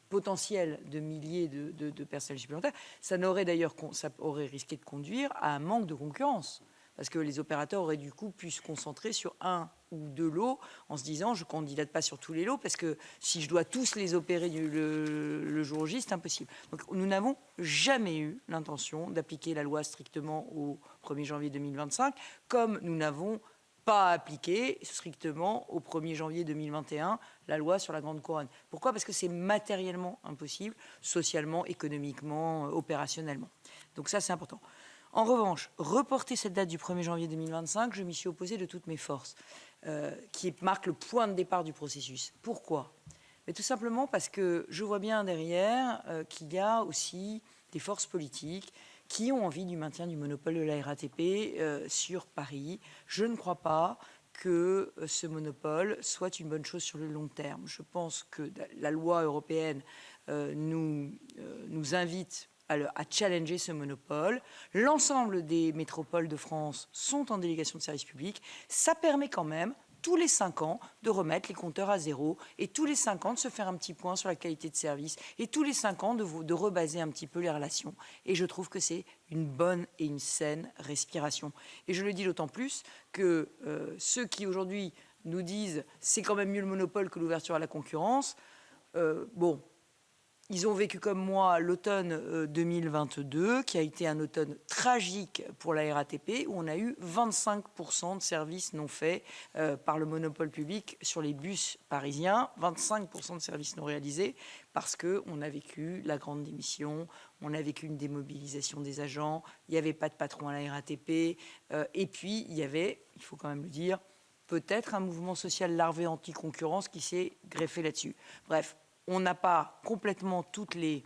potentielle de milliers de personnels supplémentaires, ça aurait risqué de conduire à un manque de concurrence. Parce que les opérateurs auraient du coup pu se concentrer sur un ou deux lots en se disant je ne candidate pas sur tous les lots parce que si je dois tous les opérer le jour J, c'est impossible. Donc nous n'avons jamais eu l'intention d'appliquer la loi strictement au 1er janvier 2025 comme nous n'avons pas appliqué strictement au 1er janvier 2021 la loi sur la Grande Couronne. Pourquoi? Parce que c'est matériellement impossible, socialement, économiquement, opérationnellement. Donc ça, c'est important. En revanche, reporter cette date du 1er janvier 2025, je m'y suis opposée de toutes mes forces, qui marque le point de départ du processus. Pourquoi? Mais tout simplement parce que je vois bien derrière qu'il y a aussi des forces politiques qui ont envie du maintien du monopole de la RATP sur Paris. Je ne crois pas que ce monopole soit une bonne chose sur le long terme. Je pense que la loi européenne nous invite à challenger ce monopole. L'ensemble des métropoles de France sont en délégation de service public. Ça permet quand même, tous les 5 ans, de remettre les compteurs à zéro, et tous les 5 ans de se faire un petit point sur la qualité de service, et tous les 5 ans de rebaser un petit peu les relations. Et je trouve que c'est une bonne et une saine respiration. Et je le dis d'autant plus que ceux qui aujourd'hui nous disent c'est quand même mieux le monopole que l'ouverture à la concurrence, ils ont vécu comme moi l'automne 2022, qui a été un automne tragique pour la RATP, où on a eu 25% de services non faits par le monopole public sur les bus parisiens, 25% de services non réalisés, parce qu'on a vécu la grande démission, on a vécu une démobilisation des agents, il n'y avait pas de patron à la RATP, et puis il y avait, il faut quand même le dire, peut-être un mouvement social larvé anti-concurrence qui s'est greffé là-dessus. Bref, on n'a pas complètement toutes les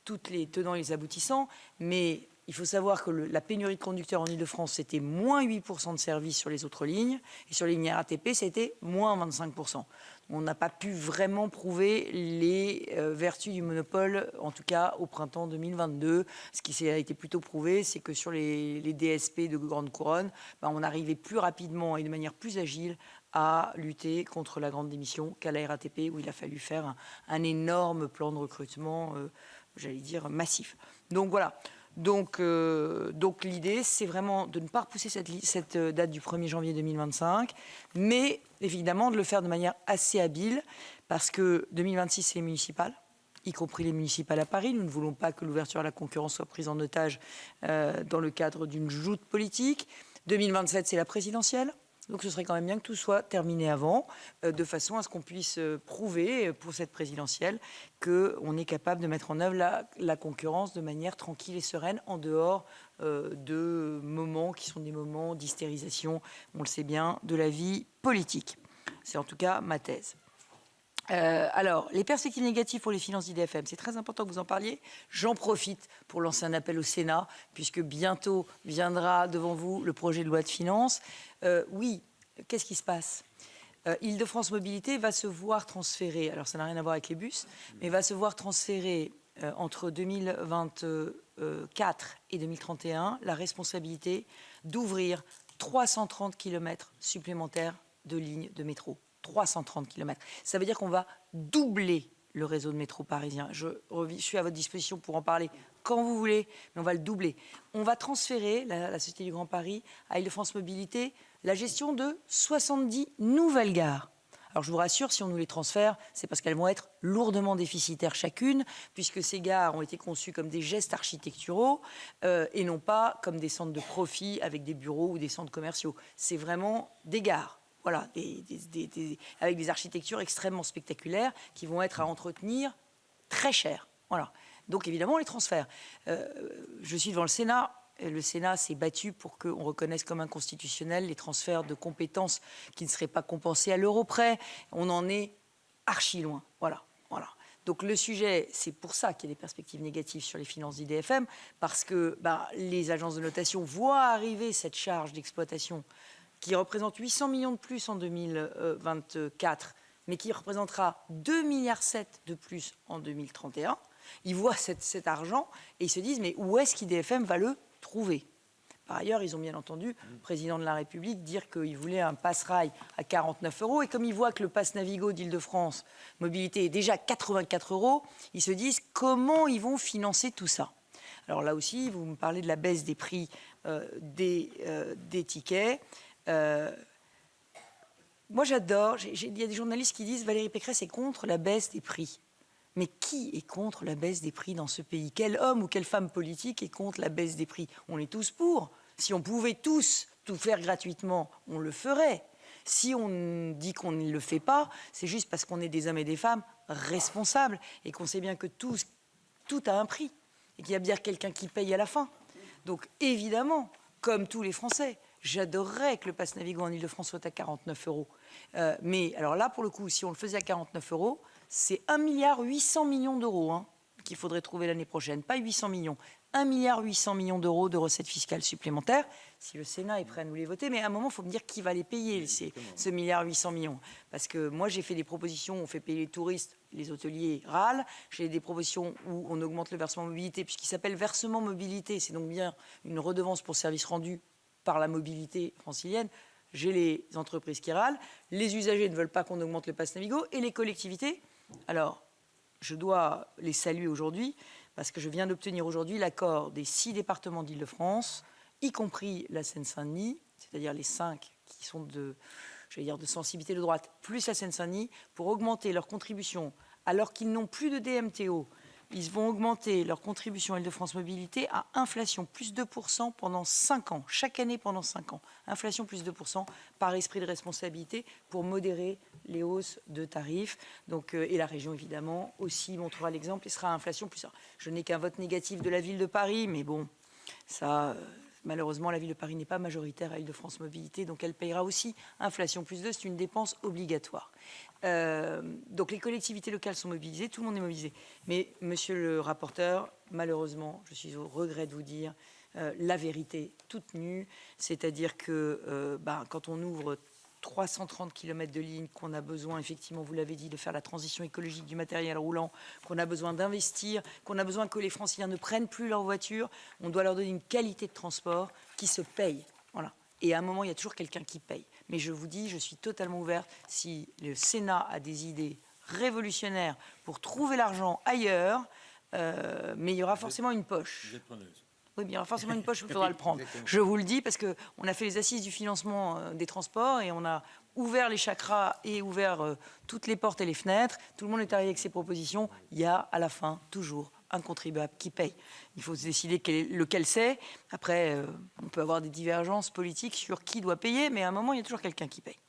tenants et les aboutissants, mais il faut savoir que la pénurie de conducteurs en Ile-de-France, c'était moins 8% de services sur les autres lignes, et sur les lignes RATP, c'était moins 25%. On n'a pas pu vraiment prouver les vertus du monopole, en tout cas au printemps 2022. Ce qui a été plutôt prouvé, c'est que sur les DSP de grande couronne, on arrivait plus rapidement et de manière plus agile à lutter contre la grande démission qu'à la RATP, où il a fallu faire un énorme plan de recrutement, j'allais dire, massif. Donc voilà. Donc l'idée, c'est vraiment de ne pas repousser cette date du 1er janvier 2025, mais évidemment de le faire de manière assez habile, parce que 2026, c'est les municipales, y compris les municipales à Paris. Nous ne voulons pas que l'ouverture à la concurrence soit prise en otage dans le cadre d'une joute politique. 2027, c'est la présidentielle. Donc ce serait quand même bien que tout soit terminé avant, de façon à ce qu'on puisse prouver pour cette présidentielle qu'on est capable de mettre en œuvre la concurrence de manière tranquille et sereine, en dehors de moments qui sont des moments d'hystérisation, on le sait bien, de la vie politique. C'est en tout cas ma thèse. Alors, les perspectives négatives pour les finances d'IDFM, c'est très important que vous en parliez. J'en profite pour lancer un appel au Sénat, puisque bientôt viendra devant vous le projet de loi de finances. Oui, qu'est-ce qui se passe ? Île-de-France Mobilité va se voir transférer, alors ça n'a rien à voir avec les bus, mais va se voir transférer entre 2024 et 2031 la responsabilité d'ouvrir 330 km supplémentaires de lignes de métro. 330 km. Ça veut dire qu'on va doubler le réseau de métro parisien. Je suis à votre disposition pour en parler quand vous voulez, mais on va le doubler. On va transférer, la Société du Grand Paris, à Île-de-France Mobilité, la gestion de 70 nouvelles gares. Alors je vous rassure, si on nous les transfère, c'est parce qu'elles vont être lourdement déficitaires chacune, puisque ces gares ont été conçues comme des gestes architecturaux et non pas comme des centres de profit avec des bureaux ou des centres commerciaux. C'est vraiment des gares. Voilà, avec des architectures extrêmement spectaculaires qui vont être à entretenir très cher. Voilà. Donc évidemment, on les transfère. Je suis devant le Sénat. Le Sénat s'est battu pour qu'on reconnaisse comme inconstitutionnel les transferts de compétences qui ne seraient pas compensés à l'euro près. On en est archi loin. Voilà. Donc le sujet, c'est pour ça qu'il y a des perspectives négatives sur les finances d'IDFM, parce que les agences de notation voient arriver cette charge d'exploitation qui représente 800 millions de plus en 2024, mais qui représentera 2,7 milliards de plus en 2031. Ils voient cet argent et ils se disent, mais où est-ce qu'IDFM va le trouver ? Par ailleurs, ils ont bien entendu le président de la République dire qu'il voulait un pass-rail à 49 €. Et comme ils voient que le pass Navigo d'Île-de-France Mobilité est déjà 84 €, ils se disent comment ils vont financer tout ça. Alors là aussi, vous me parlez de la baisse des prix des tickets. Moi j'adore, il y a des journalistes qui disent Valérie Pécresse est contre la baisse des prix. Mais qui est contre la baisse des prix dans ce pays ? Quel homme ou quelle femme politique est contre la baisse des prix ? On est tous pour. Si on pouvait tous tout faire gratuitement, on le ferait. Si on dit qu'on ne le fait pas, c'est juste parce qu'on est des hommes et des femmes responsables et qu'on sait bien que tout a un prix et qu'il y a bien quelqu'un qui paye à la fin. Donc évidemment, comme tous les Français, j'adorerais que le pass Navigo en Ile-de-France soit à 49 €. Mais alors là, pour le coup, si on le faisait à 49 €, c'est 1,8 milliard qu'il faudrait trouver l'année prochaine. Pas 800 millions. 1,8 milliard de recettes fiscales supplémentaires. Si le Sénat est prêt à nous les voter, mais à un moment, il faut me dire qui va les payer, ce 1,8 milliard. Parce que moi, j'ai fait des propositions, on fait payer les touristes les hôteliers râlent. J'ai des propositions où on augmente le versement mobilité, puisqu'il s'appelle versement mobilité. C'est donc bien une redevance pour service rendu par la mobilité francilienne. J'ai les entreprises qui râlent. Les usagers ne veulent pas qu'on augmente le pass Navigo. Et les collectivités, alors, je dois les saluer aujourd'hui, parce que je viens d'obtenir aujourd'hui l'accord des 6 départements d'Île-de-France, y compris la Seine-Saint-Denis, c'est-à-dire les 5 qui sont de sensibilité de droite, plus la Seine-Saint-Denis, pour augmenter leur contribution, alors qu'ils n'ont plus de DMTO. Ils vont augmenter leur contribution à Île-de-France Mobilité à inflation plus 2% pendant 5 ans, chaque année pendant 5 ans. Inflation plus 2% par esprit de responsabilité pour modérer les hausses de tarifs. Donc, et la région, évidemment, aussi montrera l'exemple et sera à inflation plus 1. Je n'ai qu'un vote négatif de la ville de Paris, mais bon, ça... Malheureusement, la ville de Paris n'est pas majoritaire à Île-de-France Mobilité, donc elle payera aussi inflation plus 2, c'est une dépense obligatoire. Donc les collectivités locales sont mobilisées, tout le monde est mobilisé. Mais monsieur le rapporteur, malheureusement, je suis au regret de vous dire la vérité toute nue, c'est-à-dire que quand on ouvre 330 km de lignes, qu'on a besoin, effectivement, vous l'avez dit, de faire la transition écologique du matériel roulant, qu'on a besoin d'investir, qu'on a besoin que les Franciliens ne prennent plus leur voiture, on doit leur donner une qualité de transport qui se paye. Voilà. Et à un moment, il y a toujours quelqu'un qui paye. Mais je vous dis, je suis totalement ouverte. Si le Sénat a des idées révolutionnaires pour trouver l'argent ailleurs, mais il y aura forcément une poche. Vous êtes preneuse. Oui, mais il y aura forcément une poche où il faudra le prendre. Je vous le dis parce qu'on a fait les assises du financement des transports et on a ouvert les chakras et ouvert toutes les portes et les fenêtres. Tout le monde est arrivé avec ses propositions. Il y a à la fin toujours un contribuable qui paye. Il faut se décider lequel c'est. Après, on peut avoir des divergences politiques sur qui doit payer, mais à un moment, il y a toujours quelqu'un qui paye.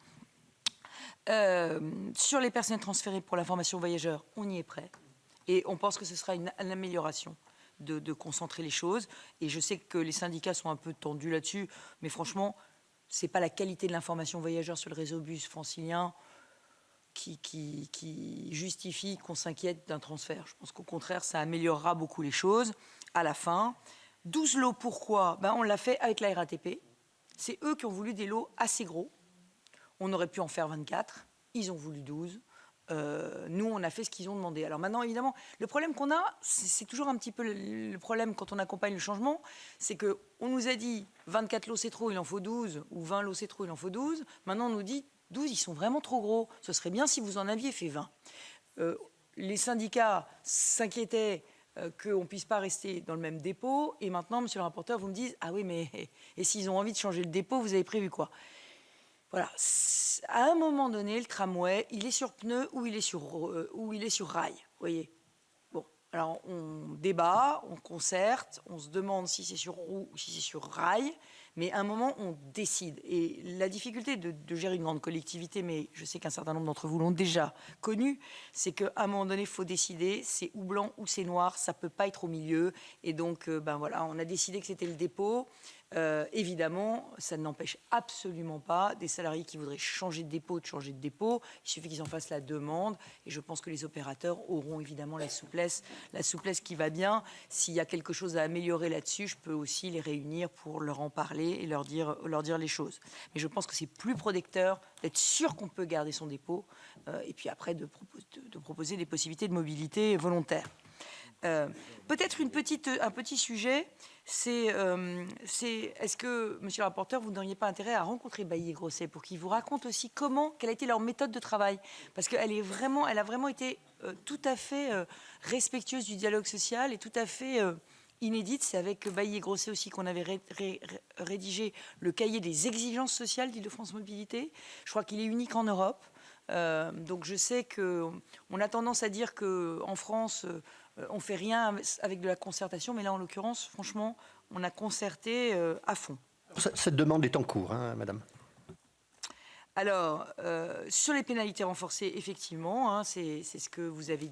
Sur les personnels transférés pour la formation voyageurs, on y est prêt. Et on pense que ce sera une amélioration. De concentrer les choses. Et je sais que les syndicats sont un peu tendus là-dessus, mais franchement, ce n'est pas la qualité de l'information voyageur sur le réseau bus francilien qui justifie qu'on s'inquiète d'un transfert. Je pense qu'au contraire, ça améliorera beaucoup les choses. À la fin, 12 lots, pourquoi ? On l'a fait avec la RATP. C'est eux qui ont voulu des lots assez gros. On aurait pu en faire 24. Ils ont voulu 12. Nous, on a fait ce qu'ils ont demandé. Alors maintenant, évidemment, le problème qu'on a, c'est toujours un petit peu le problème quand on accompagne le changement, c'est qu'on nous a dit 24 lots c'est trop, il en faut 12, ou 20 lots c'est trop, il en faut 12. Maintenant, on nous dit 12, ils sont vraiment trop gros. Ce serait bien si vous en aviez fait 20. Les syndicats s'inquiétaient qu'on ne puisse pas rester dans le même dépôt. Et maintenant, monsieur le rapporteur, vous me dites, ah oui, mais et s'ils ont envie de changer le dépôt, vous avez prévu quoi ? Voilà. À un moment donné, le tramway, il est sur pneu ou il est sur rail. Vous voyez. Bon, alors on débat, on concerte, on se demande si c'est sur roue ou si c'est sur rail, mais à un moment, on décide. Et la difficulté de gérer une grande collectivité, mais je sais qu'un certain nombre d'entre vous l'ont déjà connu, c'est qu'à un moment donné, il faut décider, c'est ou blanc ou c'est noir, ça ne peut pas être au milieu. Et donc, voilà, on a décidé que c'était le dépôt. Évidemment, ça n'empêche absolument pas des salariés qui voudraient changer de dépôt de changer de dépôt. Il suffit qu'ils en fassent la demande. Et je pense que les opérateurs auront évidemment la souplesse qui va bien. S'il y a quelque chose à améliorer là-dessus, je peux aussi les réunir pour leur en parler et leur dire les choses. Mais je pense que c'est plus protecteur d'être sûr qu'on peut garder son dépôt et puis après de proposer des possibilités de mobilité volontaire. Peut-être un petit sujet, c'est est-ce que, monsieur le rapporteur, vous n'auriez pas intérêt à rencontrer Bailly et Grosset pour qu'ils vous racontent aussi quelle a été leur méthode de travail ? Parce qu'elle a vraiment été tout à fait respectueuse du dialogue social et tout à fait inédite. C'est avec Bailly et Grosset aussi qu'on avait rédigé le cahier des exigences sociales d'Île-de-France Mobilité. Je crois qu'il est unique en Europe. Donc je sais qu'on a tendance à dire qu'en France, on ne fait rien avec de la concertation, mais là, en l'occurrence, franchement, on a concerté à fond. Cette demande est en cours, hein, madame. Alors, sur les pénalités renforcées, effectivement, hein, c'est ce que vous avez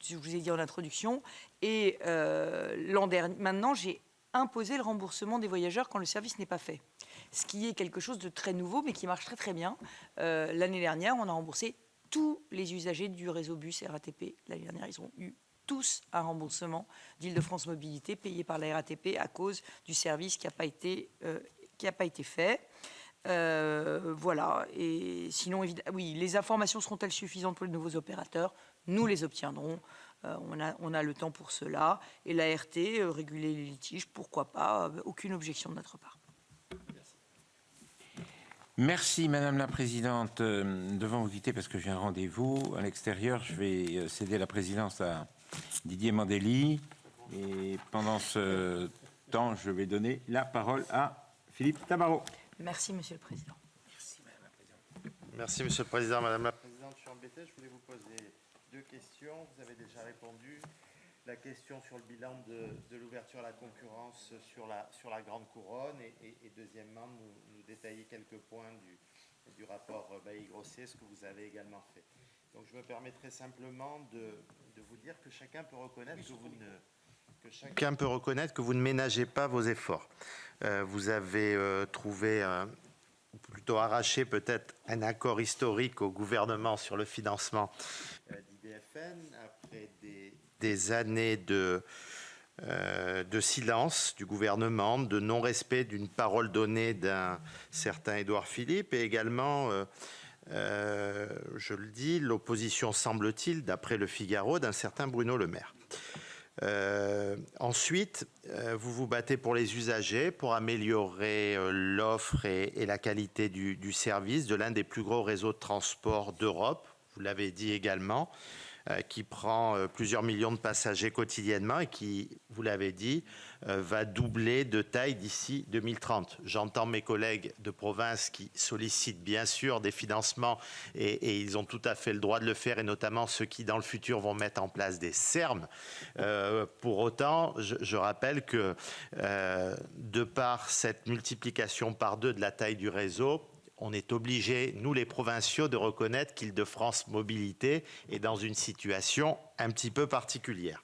je vous ai dit en introduction. Et l'an dernier, maintenant, j'ai imposé le remboursement des voyageurs quand le service n'est pas fait. Ce qui est quelque chose de très nouveau, mais qui marche très très bien. L'année dernière, on a remboursé tous les usagers du réseau bus RATP. L'année dernière, ils ont eu tous un remboursement d'Île-de-France Mobilité payé par la RATP à cause du service qui n'a pas été fait. Voilà. Et sinon, oui, les informations seront-elles suffisantes pour les nouveaux opérateurs? Nous les obtiendrons. On a le temps pour cela. Et l'ART, réguler les litiges, pourquoi pas? Aucune objection de notre part. Merci Madame la Présidente. Devant vous quitter parce que j'ai un rendez-vous à l'extérieur, je vais céder la présidence à Didier Mandelli. Et pendant ce temps, je vais donner la parole à Philippe Tabarot. Merci, Monsieur le Président. Merci Madame la Présidente. Merci Monsieur le Président. Madame la Présidente, je suis embêté. Je voulais vous poser 2 questions. Vous avez déjà répondu. La question sur le bilan de l'ouverture à la concurrence sur la Grande Couronne et deuxièmement, nous détailler quelques points du rapport Bailly-Grosset, ce que vous avez également fait. Donc je me permettrai simplement de vous dire que chacun peut reconnaître que vous ne ménagez pas vos efforts. Vous avez trouvé, ou plutôt arraché peut-être, un accord historique au gouvernement sur le financement d'IDFN après des années de silence du gouvernement, de non-respect d'une parole donnée d'un certain Édouard Philippe et également, je le dis, l'opposition, semble-t-il, d'après le Figaro, d'un certain Bruno Le Maire. Ensuite, vous vous battez pour les usagers, pour améliorer l'offre et la qualité du service de l'un des plus gros réseaux de transport d'Europe, vous l'avez dit également, qui prend plusieurs millions de passagers quotidiennement et qui, vous l'avez dit, va doubler de taille d'ici 2030. J'entends mes collègues de province qui sollicitent bien sûr des financements et ils ont tout à fait le droit de le faire, et notamment ceux qui dans le futur vont mettre en place des SERM. Pour autant, je rappelle que de par cette multiplication par 2 de la taille du réseau, on est obligé, nous les provinciaux, de reconnaître qu'Île-de-France Mobilité est dans une situation un petit peu particulière.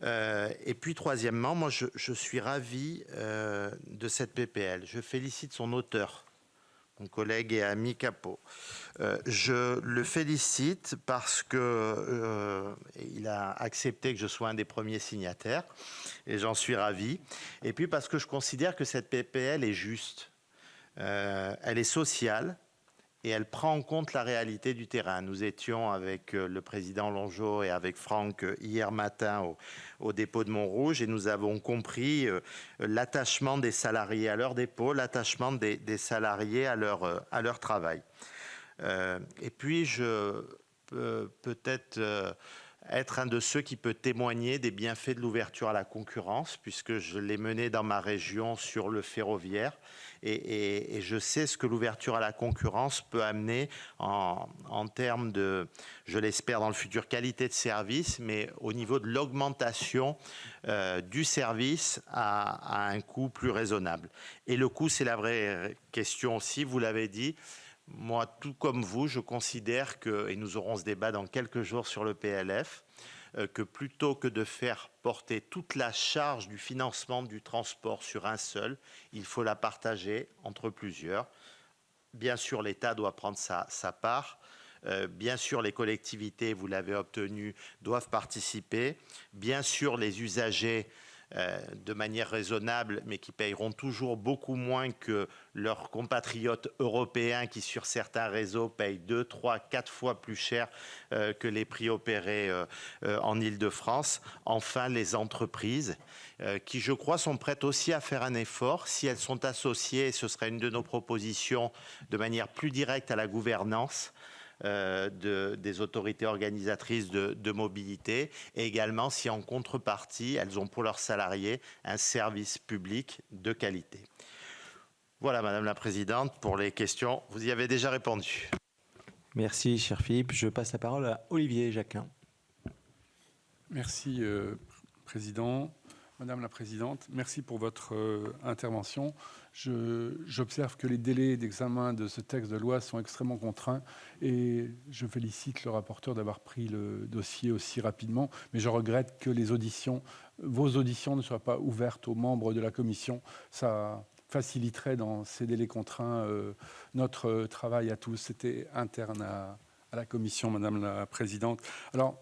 Et puis troisièmement, moi je suis ravi de cette PPL. Je félicite son auteur, mon collègue et ami Capot. Je le félicite parce que il a accepté que je sois un des premiers signataires et j'en suis ravi. Et puis parce que je considère que cette PPL est juste. Elle est sociale et elle prend en compte la réalité du terrain. Nous étions avec le président Longeau et avec Franck hier matin au dépôt de Montrouge et nous avons compris l'attachement des salariés à leur dépôt, l'attachement des salariés à leur travail. Et puis je peux peut-être être un de ceux qui peut témoigner des bienfaits de l'ouverture à la concurrence, puisque je l'ai mené dans ma région sur le ferroviaire. Et je sais ce que l'ouverture à la concurrence peut amener en termes de, je l'espère dans le futur, qualité de service, mais au niveau de l'augmentation du service à un coût plus raisonnable. Et le coût, c'est la vraie question aussi, vous l'avez dit. Moi, tout comme vous, je considère que, et nous aurons ce débat dans quelques jours sur le PLF, que plutôt que de faire porter toute la charge du financement du transport sur un seul, il faut la partager entre plusieurs. Bien sûr, l'État doit prendre sa part. Bien sûr, les collectivités, vous l'avez obtenu, doivent participer. Bien sûr, les usagers, de manière raisonnable, mais qui paieront toujours beaucoup moins que leurs compatriotes européens qui, sur certains réseaux, payent 2, 3, 4 fois plus cher que les prix opérés en Île-de-France. Enfin, les entreprises qui, je crois, sont prêtes aussi à faire un effort si elles sont associées, ce serait une de nos propositions, de manière plus directe à la gouvernance des autorités organisatrices de mobilité, et également si en contrepartie, elles ont pour leurs salariés un service public de qualité. Voilà, Madame la Présidente, pour les questions. Vous y avez déjà répondu. Merci, cher Philippe. Je passe la parole à Olivier Jacquin. Merci, Président. Madame la Présidente, merci pour votre intervention. J'observe que les délais d'examen de ce texte de loi sont extrêmement contraints et je félicite le rapporteur d'avoir pris le dossier aussi rapidement, mais je regrette que vos auditions ne soient pas ouvertes aux membres de la Commission. Ça faciliterait dans ces délais contraints notre travail à tous. C'était interne à la Commission, Madame la Présidente. Alors,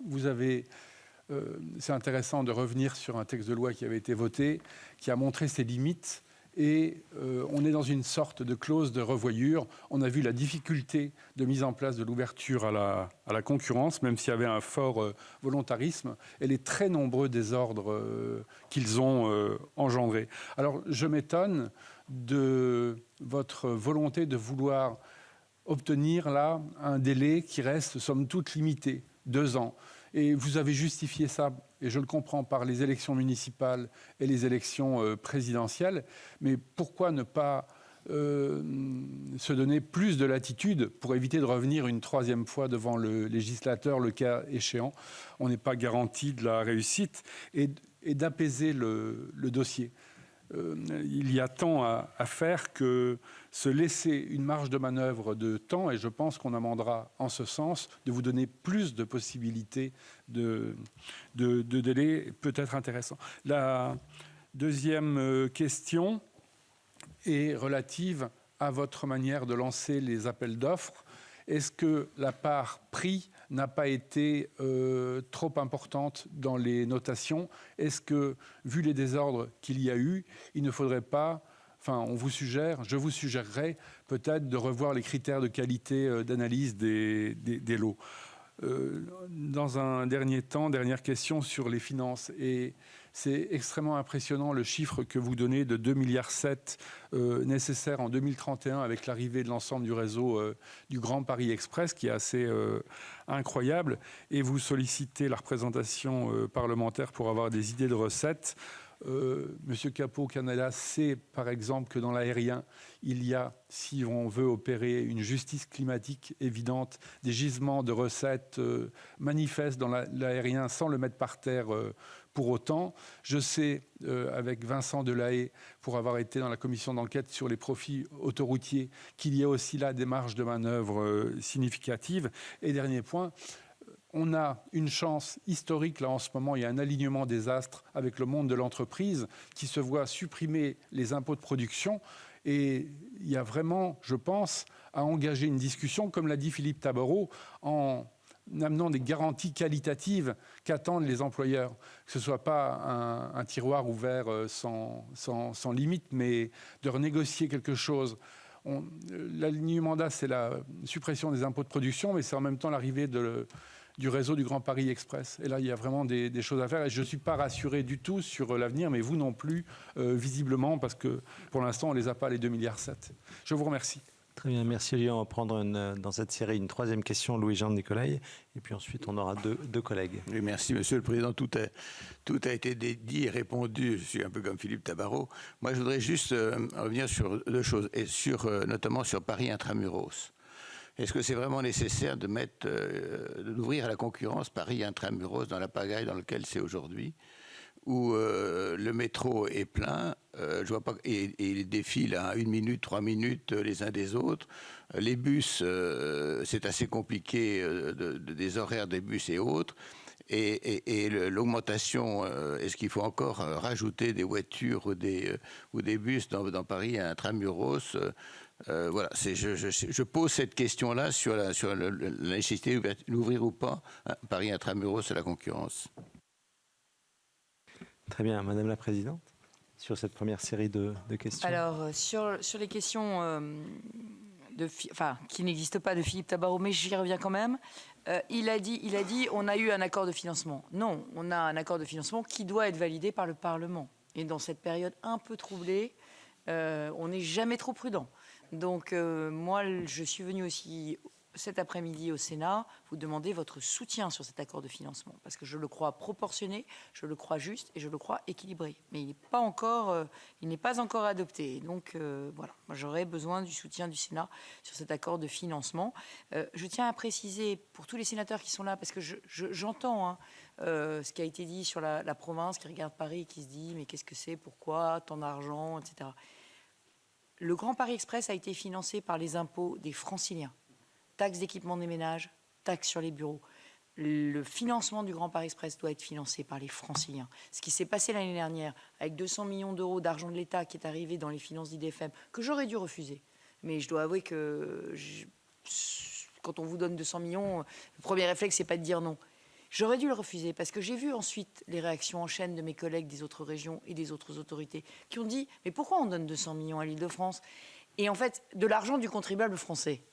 c'est intéressant de revenir sur un texte de loi qui avait été voté, qui a montré ses limites et on est dans une sorte de clause de revoyure. On a vu la difficulté de mise en place de l'ouverture à la concurrence, même s'il y avait un fort volontarisme, et les très nombreux désordres qu'ils ont engendrés. Alors je m'étonne de votre volonté de vouloir obtenir là un délai qui reste somme toute limité, 2 ans. Et vous avez justifié ça, et je le comprends, par les élections municipales et les élections présidentielles. Mais pourquoi ne pas se donner plus de latitude pour éviter de revenir une 3e fois devant le législateur, le cas échéant? On n'est pas garanti de la réussite, et d'apaiser le dossier. Il y a tant à faire que se laisser une marge de manœuvre de temps, et je pense qu'on amendera en ce sens, de vous donner plus de possibilités de délai, peut être intéressant. La deuxième question est relative à votre manière de lancer les appels d'offres. Est-ce que la part prix n'a pas été trop importante dans les notations? Est-ce que, vu les désordres qu'il y a eu, il ne faudrait pas, je vous suggérerais peut-être de revoir les critères de qualité d'analyse des lots. Dans un dernière question sur les finances. Et c'est extrêmement impressionnant le chiffre que vous donnez de 2,7 milliards nécessaires en 2031 avec l'arrivée de l'ensemble du réseau du Grand Paris Express, qui est assez incroyable. Et vous sollicitez la représentation parlementaire pour avoir des idées de recettes. Monsieur Capot-Canellas sait par exemple que dans l'aérien, il y a, si on veut opérer une justice climatique évidente, des gisements de recettes manifestes dans l'aérien sans le mettre par terre pour autant. Je sais, avec Vincent Delahaye, pour avoir été dans la commission d'enquête sur les profits autoroutiers, qu'il y a aussi là des marges de manœuvre significatives. Et dernier point, on a une chance historique, là en ce moment, il y a un alignement des astres avec le monde de l'entreprise qui se voit supprimer les impôts de production. Et il y a vraiment, je pense, à engager une discussion, comme l'a dit Philippe Tabarot, en amenant des garanties qualitatives qu'attendent les employeurs. Que ce ne soit pas un tiroir ouvert sans limite, mais de renégocier quelque chose. L'alignement mandat, c'est la suppression des impôts de production, mais c'est en même temps l'arrivée du réseau du Grand Paris Express. Et là, il y a vraiment des choses à faire. Et je ne suis pas rassuré du tout sur l'avenir, mais vous non plus, visiblement, parce que pour l'instant, on ne les a pas, les 2,7 milliards. Je vous remercie. Très bien, merci Olivier. On va prendre dans cette série une 3e question, Louis-Jean de Nicolai, et puis ensuite on aura deux collègues. Oui, merci Monsieur le Président. Tout a été dit et répondu. Je suis un peu comme Philippe Tabarot. Moi, je voudrais juste revenir sur 2 choses, et notamment sur Paris Intramuros. Est-ce que c'est vraiment nécessaire d'ouvrir à la concurrence Paris Intramuros dans la pagaille dans laquelle c'est aujourd'hui, où le métro est plein, je vois pas, et il défile à 1 minute, 3 minutes les uns des autres. Les bus, c'est assez compliqué des horaires des bus et autres. Et l'augmentation, est-ce qu'il faut encore rajouter des voitures ou des bus dans Paris Intramuros? Voilà, je pose cette question-là sur la nécessité d'ouvrir ou pas Paris Intramuros à la concurrence. Très bien, Madame la Présidente, sur cette première série de questions. Alors, sur les questions qui n'existent pas de Philippe Tabarot, mais j'y reviens quand même. Il a dit on a eu un accord de financement. Non, on a un accord de financement qui doit être validé par le Parlement. Et dans cette période un peu troublée, on n'est jamais trop prudent. Donc, moi, je suis venue aussi cet après-midi au Sénat vous demander votre soutien sur cet accord de financement, parce que je le crois proportionné, je le crois juste et je le crois équilibré. Mais il n'est pas encore adopté. Donc, voilà, moi, j'aurais besoin du soutien du Sénat sur cet accord de financement. Je tiens à préciser pour tous les sénateurs qui sont là, parce que j'entends ce qui a été dit sur la province qui regarde Paris, qui se dit mais qu'est-ce que c'est, pourquoi, tant d'argent, etc. Le Grand Paris Express a été financé par les impôts des Franciliens. Taxe d'équipement des ménages, taxe sur les bureaux. Le financement du Grand Paris Express doit être financé par les Franciliens. Ce qui s'est passé l'année dernière, avec 200 millions d'euros d'argent de l'État qui est arrivé dans les finances d'IDFM, que j'aurais dû refuser. Mais je dois avouer que quand on vous donne 200 millions, le premier réflexe, c'est pas de dire non. J'aurais dû le refuser parce que j'ai vu ensuite les réactions en chaîne de mes collègues des autres régions et des autres autorités qui ont dit « Mais pourquoi on donne 200 millions à l'Île-de-France ?» Et en fait, de l'argent du contribuable français.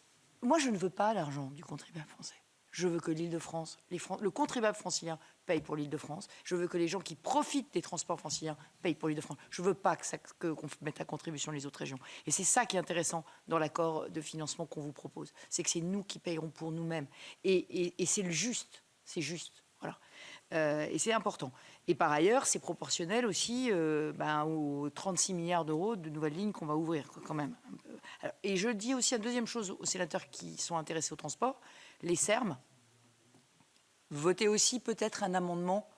Moi, je ne veux pas l'argent du contribuable français. Je veux que l'Île-de-France, le contribuable francilien paye pour l'Île-de-France. Je veux que les gens qui profitent des transports franciliens payent pour l'Île-de-France. Je ne veux pas qu'on mette à contribution les autres régions. Et c'est ça qui est intéressant dans l'accord de financement qu'on vous propose. C'est que c'est nous qui payerons pour nous-mêmes. Et c'est le juste. C'est juste. Voilà. Et c'est important. Et par ailleurs, c'est proportionnel aussi aux 36 milliards d'euros de nouvelles lignes qu'on va ouvrir, quand même. Alors, et je dis aussi une deuxième chose aux sénateurs qui sont intéressés au transport, les SERM, votez aussi peut-être un amendement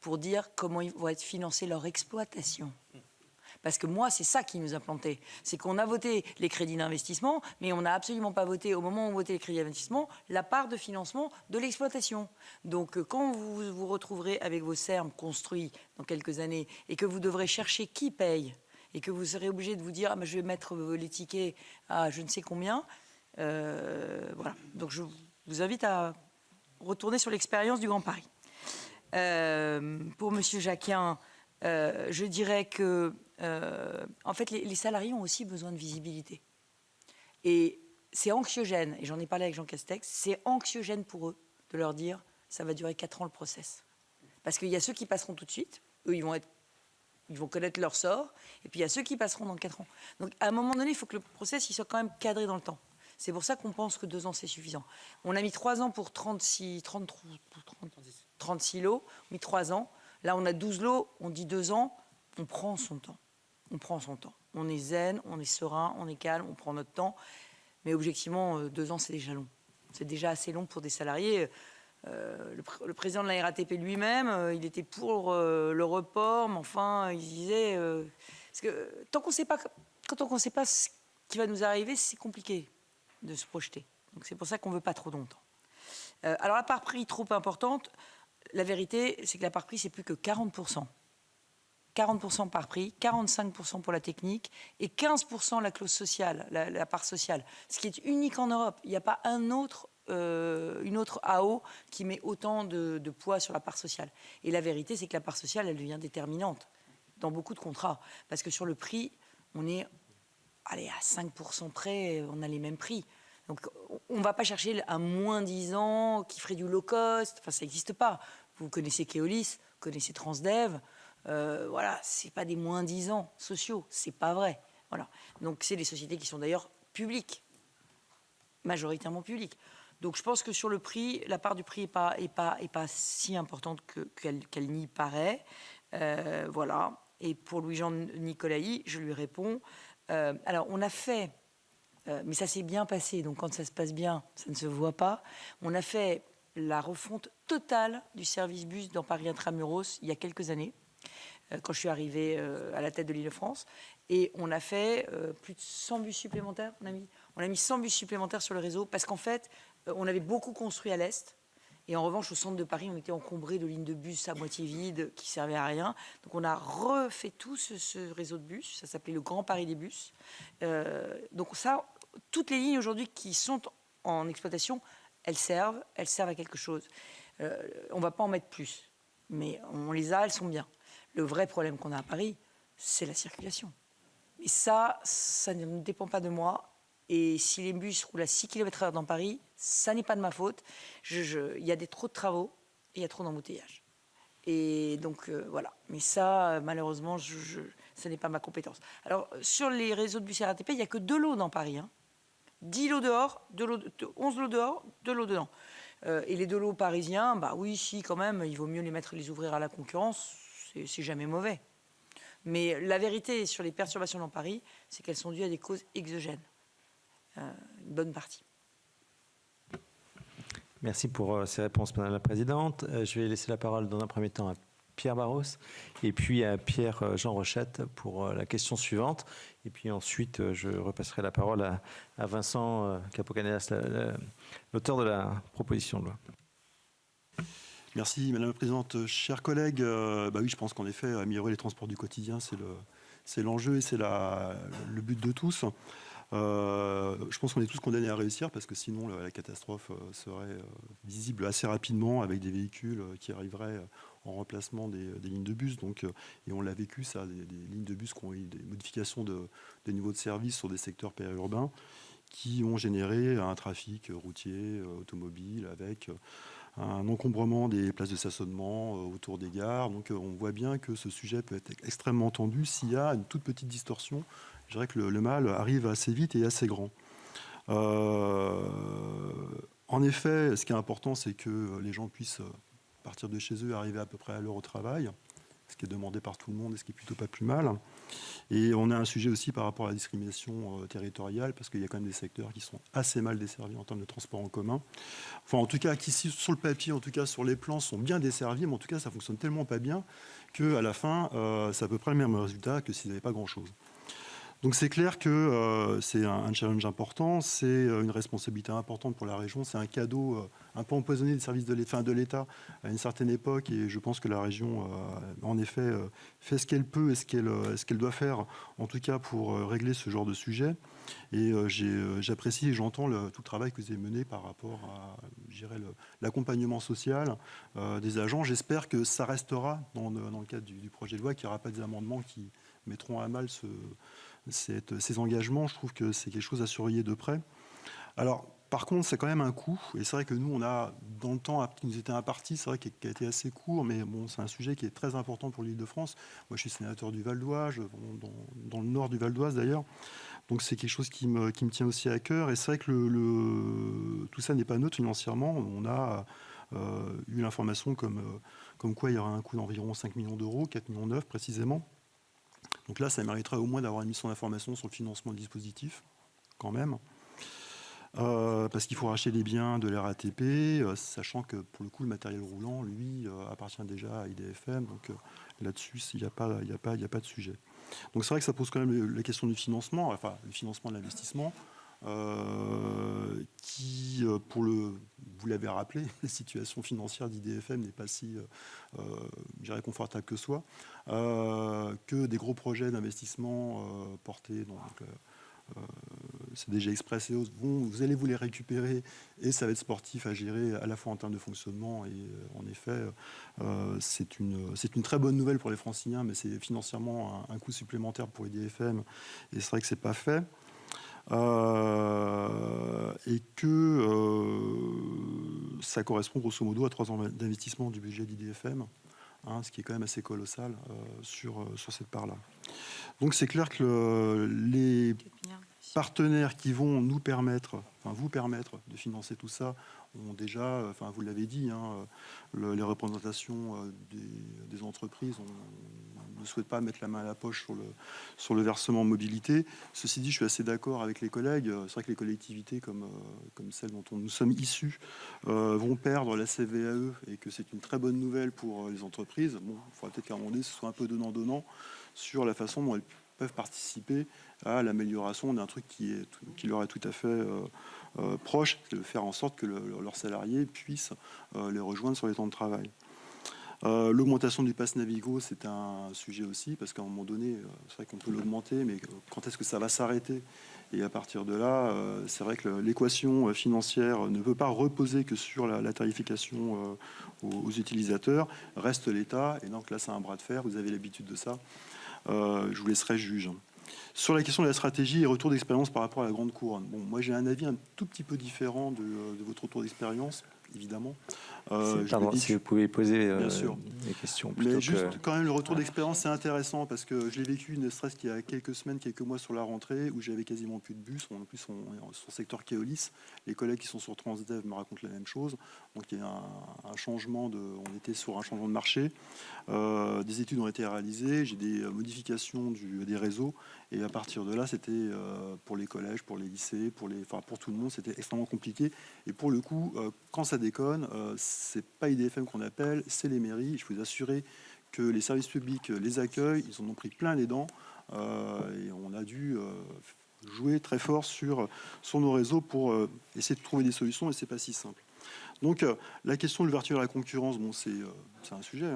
pour dire comment ils vont être financés leur exploitation. Parce que moi, c'est ça qui nous a plantés. C'est qu'on a voté les crédits d'investissement, mais on n'a absolument pas voté, au moment où on votait les crédits d'investissement, la part de financement de l'exploitation. Donc, quand vous vous retrouverez avec vos SERM construits dans quelques années et que vous devrez chercher qui paye et que vous serez obligé de vous dire « je vais mettre les tickets à je ne sais combien », voilà. Donc, je vous invite à retourner sur l'expérience du Grand Paris. Pour M. Jacquin, je dirais que en fait, les salariés ont aussi besoin de visibilité. Et c'est anxiogène, et j'en ai parlé avec Jean Castex, c'est anxiogène pour eux de leur dire ça va durer 4 ans le process. Parce qu'il y a ceux qui passeront tout de suite, eux ils vont connaître leur sort, et puis il y a ceux qui passeront dans 4 ans. Donc à un moment donné, il faut que le process il soit quand même cadré dans le temps. C'est pour ça qu'on pense que 2 ans c'est suffisant. On a mis 3 ans pour 36 lots, on a mis 3 ans. Là on a 12 lots, on dit 2 ans, on prend son temps. On prend son temps. On est zen, on est serein, on est calme, on prend notre temps. Mais objectivement, 2 ans, c'est déjà long. C'est déjà assez long pour des salariés. Le président de la RATP lui-même, il était pour le report, mais enfin, il disait... parce que tant qu'on ne sait pas, quand on ne sait pas ce qui va nous arriver, c'est compliqué de se projeter. Donc c'est pour ça qu'on ne veut pas trop longtemps. Alors la part prix trop importante, la vérité, c'est que la part prix, c'est plus que 40%. 40% par prix, 45% pour la technique et 15% la clause sociale, la part sociale. Ce qui est unique en Europe. Il n'y a pas une autre AO qui met autant de poids sur la part sociale. Et la vérité, c'est que la part sociale, elle devient déterminante dans beaucoup de contrats. Parce que sur le prix, on est à 5% près, on a les mêmes prix. Donc on ne va pas chercher un moins 10 ans qui ferait du low cost. Enfin, ça n'existe pas. Vous connaissez Keolis, vous connaissez Transdev. Voilà, c'est pas des moins 10 ans sociaux, c'est pas vrai. Voilà. Donc c'est des sociétés qui sont d'ailleurs publiques, majoritairement publiques. Donc je pense que sur le prix, la part du prix est pas si importante qu'elle n'y paraît. Voilà. Et pour Louis-Jean Nicolaï, je lui réponds. Alors on a fait, mais ça s'est bien passé. Donc quand ça se passe bien, ça ne se voit pas. On a fait la refonte totale du service bus dans Paris Intramuros il y a quelques années. Quand je suis arrivée à la tête de l'Île-de-France. Et on a fait plus de 100 bus supplémentaires. On a mis 100 bus supplémentaires sur le réseau parce qu'en fait, on avait beaucoup construit à l'Est. Et en revanche, au centre de Paris, on était encombré de lignes de bus à moitié vides qui ne servaient à rien. Donc on a refait tout ce réseau de bus. Ça s'appelait le Grand Paris des bus. Donc ça, toutes les lignes aujourd'hui qui sont en exploitation, elles servent à quelque chose. On ne va pas en mettre plus. Mais on les a, elles sont bien. Le vrai problème qu'on a à Paris, c'est la circulation. Et ça ne dépend pas de moi. Et si les bus roulent à 6 km/h dans Paris, ça n'est pas de ma faute. Il y a trop de travaux et il y a trop d'embouteillages. Et donc, voilà. Mais ça, malheureusement, ça n'est pas ma compétence. Alors, sur les réseaux de bus RATP, il n'y a que 2 lots dans Paris. 10 lots dehors, 11 lots dehors, 2 lots dedans. Et les 2 lots parisiens, bah oui, si, quand même, il vaut mieux les ouvrir à la concurrence. C'est jamais mauvais. Mais la vérité sur les perturbations dans Paris, c'est qu'elles sont dues à des causes exogènes. Une bonne partie. Merci pour ces réponses, Madame la Présidente. Je vais laisser la parole dans un premier temps à Pierre Barros et puis à Pierre-Jean Rochette pour la question suivante. Et puis ensuite, je repasserai la parole à Vincent Capo-Canellas, l'auteur de la proposition de loi. Merci Madame la Présidente. Chers collègues, oui, je pense qu'en effet, améliorer les transports du quotidien, c'est l'enjeu et c'est le but de tous. Je pense qu'on est tous condamnés à réussir parce que sinon la catastrophe serait visible assez rapidement avec des véhicules qui arriveraient en remplacement des lignes de bus. Donc, et on l'a vécu, ça, des lignes de bus qui ont eu des modifications des niveaux de service sur des secteurs périurbains qui ont généré un trafic routier, automobile, avec un encombrement des places de stationnement autour des gares. Donc on voit bien que ce sujet peut être extrêmement tendu s'il y a une toute petite distorsion. Je dirais que le mal arrive assez vite et assez grand. En effet, ce qui est important, c'est que les gens puissent partir de chez eux, arriver à peu près à l'heure au travail, ce qui est demandé par tout le monde et ce qui est plutôt pas plus mal. Et on a un sujet aussi par rapport à la discrimination territoriale, parce qu'il y a quand même des secteurs qui sont assez mal desservis en termes de transport en commun. Enfin, en tout cas, qui sur le papier, en tout cas sur les plans, sont bien desservis, mais en tout cas, ça fonctionne tellement pas bien qu'à la fin, c'est à peu près le même résultat que s'ils n'avaient pas grand-chose. Donc c'est clair que c'est un challenge important, c'est une responsabilité importante pour la région, c'est un cadeau un peu empoisonné des services de l'État à une certaine époque, et je pense que la région en effet fait ce qu'elle peut et ce qu'elle doit faire, en tout cas pour régler ce genre de sujet. Et j'apprécie et j'entends tout le travail que vous avez mené par rapport à, je dirais, l'accompagnement social des agents. J'espère que ça restera dans le cadre du projet de loi, qu'il n'y aura pas des amendements qui mettront à mal ces engagements. Je trouve que c'est quelque chose à surveiller de près. Alors, par contre, c'est quand même un coût. Et c'est vrai que nous, on a, dans le temps qui nous était imparti, c'est vrai qu'il a été assez court, mais bon, c'est un sujet qui est très important pour l'Île-de-France. Moi, je suis sénateur du Val d'Oise, dans le nord du Val d'Oise d'ailleurs. Donc, c'est quelque chose qui me tient aussi à cœur. Et c'est vrai que tout ça n'est pas neutre financièrement. On a eu l'information comme quoi il y aura un coût d'environ 5 millions d'euros, 4,9 millions précisément. Donc là, ça mériterait au moins d'avoir une mission d'information sur le financement du dispositif, quand même. Parce qu'il faut racheter les biens de la RATP, sachant que pour le coup, le matériel roulant, lui, appartient déjà à IDFM. Donc là-dessus, il n'y a pas de sujet. Donc c'est vrai que ça pose quand même la question du financement, enfin le financement de l'investissement, qui, vous l'avez rappelé, la situation financière d'IDFM n'est pas si, je dirais, confortable que soit, que des gros projets d'investissement portés, donc c'est déjà Express et autres, vous allez vous les récupérer et ça va être sportif à gérer à la fois en termes de fonctionnement et en effet c'est une très bonne nouvelle pour les Franciliens, mais c'est financièrement un coût supplémentaire pour IDFM et c'est vrai que c'est pas fait. Et que ça correspond grosso modo à 3 ans d'investissement du budget d'IDFM, ce qui est quand même assez colossal sur cette part-là. Donc c'est clair que les partenaires qui vont vous permettre de financer tout ça ont déjà, vous l'avez dit, les représentations des entreprises ne souhaitent pas mettre la main à la poche sur le versement mobilité. Ceci dit, je suis assez d'accord avec les collègues. C'est vrai que les collectivités comme celles dont nous sommes issus vont perdre la CVAE et que c'est une très bonne nouvelle pour les entreprises. Bon, il faudra peut-être qu'à un moment donné, ce soit un peu donnant-donnant sur la façon dont elles peuvent participer à l'amélioration d'un truc qui leur est tout à fait proche, de faire en sorte que leurs salariés puissent les rejoindre sur les temps de travail. L'augmentation du pass Navigo, c'est un sujet aussi, parce qu'à un moment donné, c'est vrai qu'on peut l'augmenter, mais quand est-ce que ça va s'arrêter? Et à partir de là, c'est vrai que l'équation financière ne peut pas reposer que sur la tarification aux utilisateurs. Reste l'État, et donc là, c'est un bras de fer, vous avez l'habitude de ça. Je vous laisserai juge. Sur la question de la stratégie et retour d'expérience par rapport à la Grande Couronne. Bon, moi, j'ai un avis un tout petit peu différent de votre retour d'expérience, évidemment. Si vous pouvez poser bien sûr des questions. Mais juste, quand même, le retour d'expérience, c'est intéressant parce que je l'ai vécu, ne serait-ce qu'il y a quelques semaines, quelques mois sur la rentrée, où j'avais quasiment plus de bus. En plus, on est sur le secteur Keolis. Les collègues qui sont sur Transdev me racontent la même chose. Donc, il y a un changement on était sur un changement de marché. Des études ont été réalisées. J'ai des modifications des réseaux. Et à partir de là, c'était pour les collèges, pour les lycées, pour tout le monde, c'était extrêmement compliqué. Et pour le coup, quand ça déconne, c'est pas IDFM qu'on appelle, c'est les mairies. Je peux vous assurer que les services publics les accueillent, ils en ont pris plein les dents. Et on a dû jouer très fort sur nos réseaux pour essayer de trouver des solutions, et c'est pas si simple. Donc la question de l'ouverture à la concurrence, bon, c'est un sujet.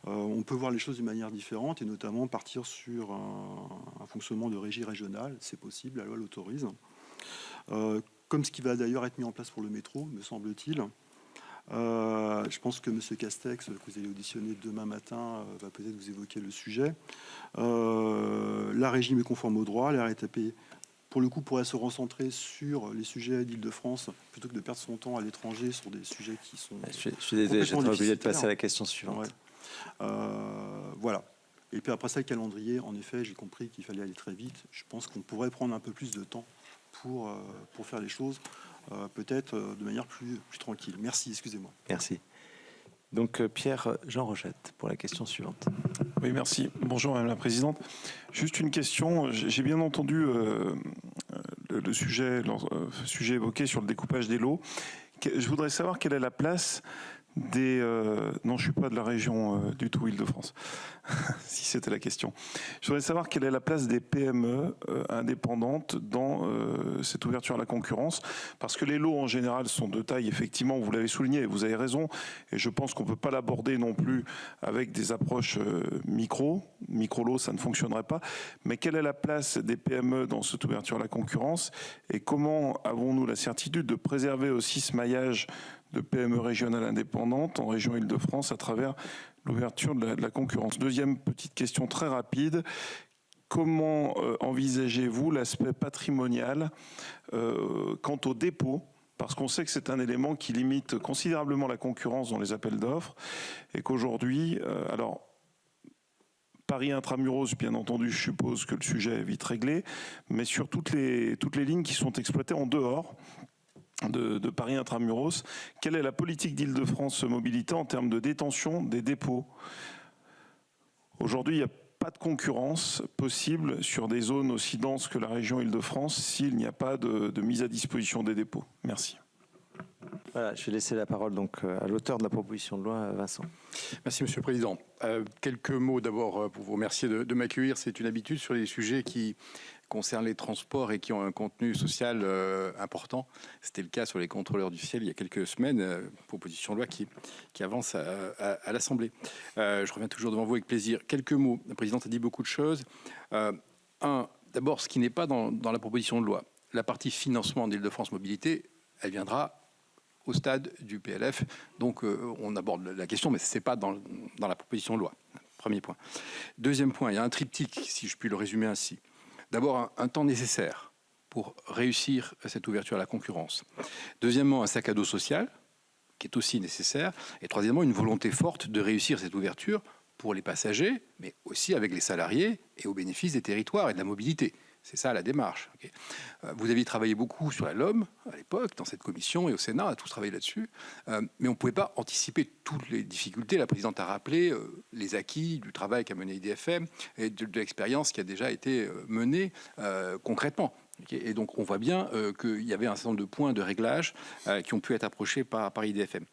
On peut voir les choses d'une manière différente et notamment partir sur un fonctionnement de régie régionale, c'est possible, la loi l'autorise. Comme ce qui va d'ailleurs être mis en place pour le métro, me semble-t-il. Je pense que M. Castex, que vous allez auditionner demain matin, va peut-être vous évoquer le sujet. La régie est conforme au droit, la RATP, pour le coup, pourrait se recentrer sur les sujets d'Île-de-France plutôt que de perdre son temps à l'étranger sur des sujets qui sont. Je suis désolé, j'ai obligé de passer à la question suivante. Ouais. Voilà. Et puis après ça, le calendrier, en effet, j'ai compris qu'il fallait aller très vite. Je pense qu'on pourrait prendre un peu plus de temps pour faire les choses, peut-être de manière plus tranquille. Merci, excusez-moi. Merci. Donc Pierre-Jean Rochette pour la question suivante. Oui, merci. Bonjour Madame la Présidente. Juste une question. J'ai bien entendu le sujet évoqué sur le découpage des lots. Je voudrais savoir quelle est la place des... non, je ne suis pas de la région du tout Île-de-France, si c'était la question. Je voudrais savoir quelle est la place des PME indépendantes dans cette ouverture à la concurrence, parce que les lots en général sont de taille, effectivement, vous l'avez souligné, vous avez raison, et je pense qu'on ne peut pas l'aborder non plus avec des approches micro-lots, ça ne fonctionnerait pas, mais quelle est la place des PME dans cette ouverture à la concurrence, et comment avons-nous la certitude de préserver aussi ce maillage de PME régionales indépendantes en région Île-de-France à travers l'ouverture de la concurrence. Deuxième petite question très rapide. Comment envisagez-vous l'aspect patrimonial quant au dépôt? Parce qu'on sait que c'est un élément qui limite considérablement la concurrence dans les appels d'offres et qu'aujourd'hui, alors Paris Intramuros, bien entendu, je suppose que le sujet est vite réglé, mais sur toutes les lignes qui sont exploitées en dehors de Paris Intramuros, quelle est la politique d'Île-de-France Mobilité en termes de détention des dépôts? Aujourd'hui, il n'y a pas de concurrence possible sur des zones aussi denses que la région Île-de-France s'il n'y a pas de mise à disposition des dépôts. Merci. Voilà, je vais laisser la parole donc à l'auteur de la proposition de loi, Vincent. Merci Monsieur le Président. Quelques mots d'abord pour vous remercier de m'accueillir. C'est une habitude sur les sujets qui concernent les transports et qui ont un contenu social important. C'était le cas sur les contrôleurs du ciel il y a quelques semaines, proposition de loi qui avance à l'Assemblée. Je reviens toujours devant vous avec plaisir. Quelques mots. La Présidente a dit beaucoup de choses. D'abord, ce qui n'est pas dans la proposition de loi. La partie financement d'Île-de-France Mobilité, elle viendra au stade du PLF. Donc, on aborde la question, mais ce n'est pas dans la proposition de loi. Premier point. Deuxième point, il y a un triptyque, si je puis le résumer ainsi. D'abord, un temps nécessaire pour réussir cette ouverture à la concurrence. Deuxièmement, un sac à dos social, qui est aussi nécessaire. Et troisièmement, une volonté forte de réussir cette ouverture pour les passagers, mais aussi avec les salariés et au bénéfice des territoires et de la mobilité. C'est ça la démarche. Okay. Vous aviez travaillé beaucoup sur la LOM à l'époque, dans cette commission et au Sénat, on a tous travaillé là-dessus, mais on ne pouvait pas anticiper toutes les difficultés. La Présidente a rappelé les acquis du travail qu'a mené IDFM et de l'expérience qui a déjà été menée concrètement. Okay. Et donc on voit bien qu'il y avait un certain nombre de points de réglage qui ont pu être approchés par IDFM.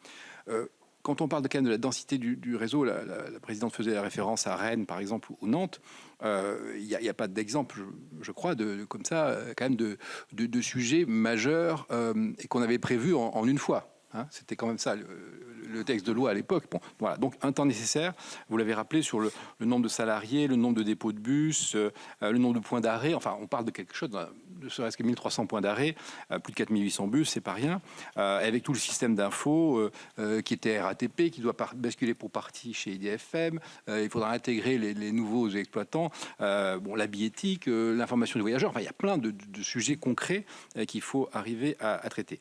Quand on parle quand même de la densité du réseau, la Présidente faisait référence à Rennes, par exemple, ou Nantes. Il n'y a pas d'exemple, je crois, comme ça, quand même, de sujets majeurs et qu'on avait prévus en une fois. Hein, c'était quand même ça, le texte de loi à l'époque. Bon, voilà, donc un temps nécessaire, vous l'avez rappelé, sur le nombre de salariés, le nombre de dépôts de bus, le nombre de points d'arrêt. Enfin, on parle de quelque chose, ne serait-ce que 1300 points d'arrêt, plus de 4800 bus, c'est pas rien. Avec tout le système d'info qui était RATP, qui doit basculer pour partie chez IDFM. Il faudra intégrer les nouveaux exploitants. La billettique, l'information des voyageurs. Enfin, il y a plein de sujets concrets qu'il faut arriver à traiter.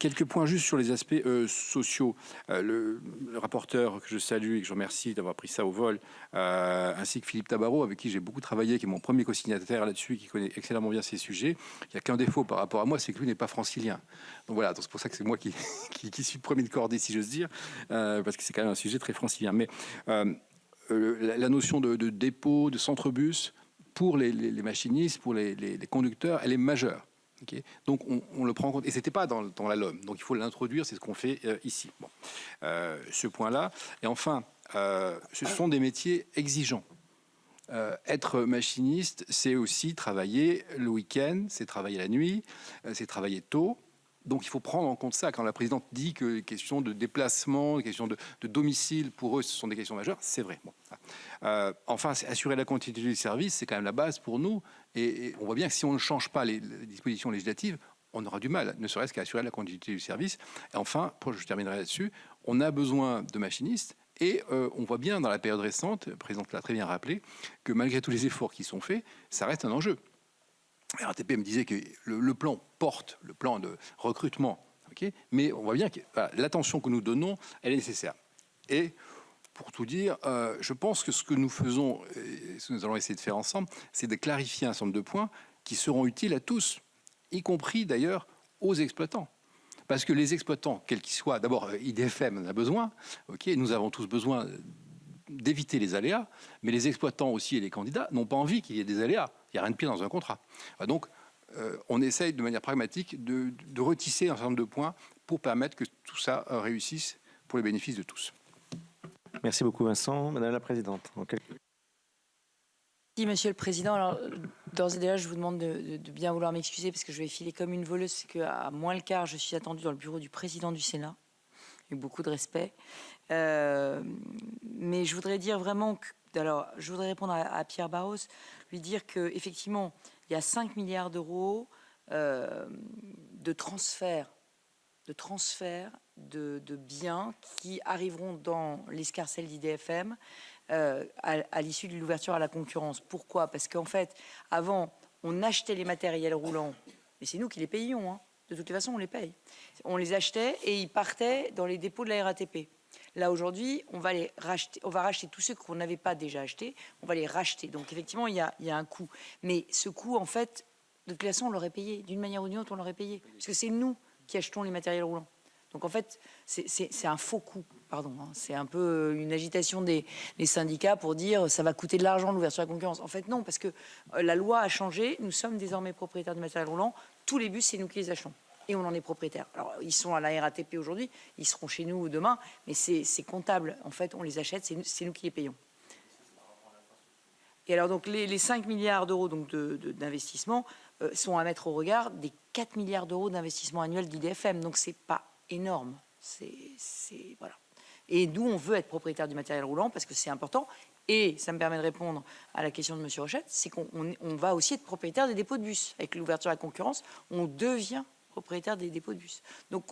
Quelques points juste sur les aspects sociaux. Le rapporteur que je salue et que je remercie d'avoir pris ça au vol, ainsi que Philippe Tabarot, avec qui j'ai beaucoup travaillé, qui est mon premier co-signataire là-dessus, qui connaît excellemment bien ces sujets. Il n'y a qu'un défaut par rapport à moi, c'est que lui n'est pas francilien. Donc voilà, c'est pour ça que c'est moi qui suis le premier de cordée, si j'ose dire, parce que c'est quand même un sujet très francilien. Mais la notion de dépôt, de centre-bus, pour les machinistes, pour les conducteurs, elle est majeure. Okay. Donc on le prend en compte et c'était pas dans la LOM, donc il faut l'introduire, c'est ce qu'on fait ici. Bon. Ce point-là. Et enfin, ce sont des métiers exigeants. Être machiniste, c'est aussi travailler le week-end, c'est travailler la nuit, c'est travailler tôt, Donc il faut prendre en compte ça. Quand la présidente dit que les questions de déplacement, les questions de domicile, pour eux, ce sont des questions majeures, c'est vrai. Bon. Enfin, assurer la continuité du service, c'est quand même la base pour nous. Et on voit bien que si on ne change pas les dispositions législatives, on aura du mal, ne serait-ce qu'à assurer la continuité du service. Et enfin, je terminerai là-dessus, on a besoin de machinistes. Et on voit bien dans la période récente, la présidente l'a très bien rappelé, que malgré tous les efforts qui sont faits, ça reste un enjeu. La RATP me disait que le plan porte, le plan de recrutement, okay, mais on voit bien que l'attention que nous donnons, elle est nécessaire. Et pour tout dire, je pense que ce que nous faisons, et ce que nous allons essayer de faire ensemble, c'est de clarifier un certain nombre de points qui seront utiles à tous, y compris d'ailleurs aux exploitants. Parce que les exploitants, quels qu'ils soient, d'abord IDFM en a besoin, okay, nous avons tous besoin d'éviter les aléas, mais les exploitants aussi et les candidats n'ont pas envie qu'il y ait des aléas. Il n'y a rien de pire dans un contrat. Donc, on essaye de manière pragmatique de retisser un certain nombre de points pour permettre que tout ça réussisse pour les bénéfices de tous. Merci beaucoup Vincent. Madame la Présidente. Merci Monsieur le Président. Alors, d'ores et déjà, je vous demande de bien vouloir m'excuser parce que je vais filer comme une voleuse. C'est qu'à moins le quart, je suis attendue dans le bureau du Président du Sénat. Avec beaucoup de respect. Mais je voudrais dire vraiment que... Alors, je voudrais répondre à Pierre Barros, lui dire qu'effectivement, il y a 5 milliards d'euros de transferts de biens qui arriveront dans l'escarcelle d'IDFM à l'issue de l'ouverture à la concurrence. Pourquoi? Parce qu'en fait, avant, on achetait les matériels roulants, mais c'est nous qui les payions, hein. De toutes les façons, on les paye. On les achetait et ils partaient dans les dépôts de la RATP. Là, aujourd'hui, on va racheter tous ceux qu'on n'avait pas déjà achetés. On va les racheter. Donc, effectivement, il y a un coût. Mais ce coût, en fait, de toute façon, on l'aurait payé. D'une manière ou d'une autre, on l'aurait payé. Parce que c'est nous qui achetons les matériels roulants. Donc, en fait, c'est un faux coût. Pardon. Hein. C'est un peu une agitation des syndicats pour dire ça va coûter de l'argent l'ouverture à la concurrence. En fait, non, parce que la loi a changé. Nous sommes désormais propriétaires du matériel roulant. Tous les bus, c'est nous qui les achetons. Et on en est propriétaire. Alors, ils sont à la RATP aujourd'hui, ils seront chez nous demain, mais c'est comptable. En fait, on les achète, c'est nous qui les payons. Et alors, donc, les 5 milliards d'euros d'investissement sont à mettre au regard des 4 milliards d'euros d'investissement annuel d'IDFM. Donc, c'est pas énorme. Voilà. Et nous, on veut être propriétaire du matériel roulant parce que c'est important. Et ça me permet de répondre à la question de M. Rochette, c'est qu'on va aussi être propriétaire des dépôts de bus. Avec l'ouverture à la concurrence, on devient propriétaire des dépôts de bus. Donc,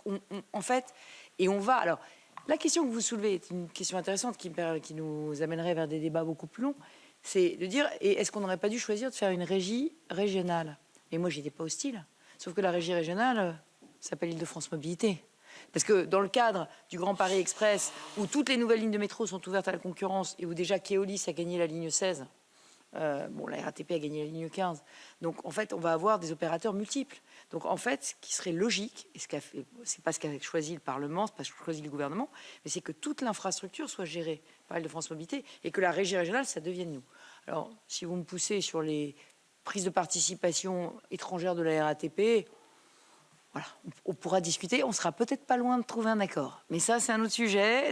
en fait, et on va... Alors, la question que vous soulevez est une question intéressante qui nous amènerait vers des débats beaucoup plus longs. C'est de dire, est-ce qu'on n'aurait pas dû choisir de faire une régie régionale? Et moi, j'étais pas hostile. Sauf que la régie régionale s'appelle Île-de-France Mobilité. Parce que dans le cadre du Grand Paris Express, où toutes les nouvelles lignes de métro sont ouvertes à la concurrence et où déjà Keolis a gagné la ligne 16, la RATP a gagné la ligne 15. Donc, en fait, on va avoir des opérateurs multiples. Donc, en fait, ce qui serait logique, et c'est pas ce qu'a choisi le Parlement, c'est pas ce qu'a choisi le gouvernement, mais c'est que toute l'infrastructure soit gérée par Île-de-France Mobilité et que la régie régionale, ça devienne nous. Alors, si vous me poussez sur les prises de participation étrangères de la RATP, voilà, on pourra discuter, on sera peut-être pas loin de trouver un accord. Mais ça, c'est un autre sujet,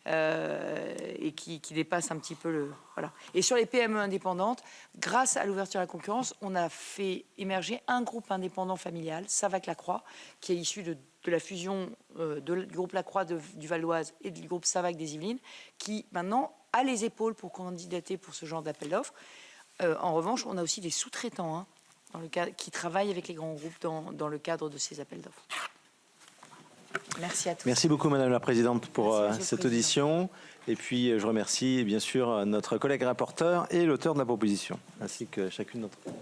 et qui dépasse un petit peu le... Voilà. Et sur les PME indépendantes, grâce à l'ouverture à la concurrence, on a fait émerger un groupe indépendant familial, Savac-Lacroix, qui est issu de la fusion du groupe Lacroix du Val d'Oise et du groupe Savac des Yvelines, qui maintenant a les épaules pour candidater pour ce genre d'appel d'offres. En revanche, on a aussi des sous-traitants, hein, qui travaillent avec les grands groupes dans le cadre de ces appels d'offres. Merci à tous. Merci beaucoup, Madame la Présidente, pour cette audition. Et puis, je remercie bien sûr notre collègue rapporteur et l'auteur de la proposition, ainsi que chacune d'entre vous.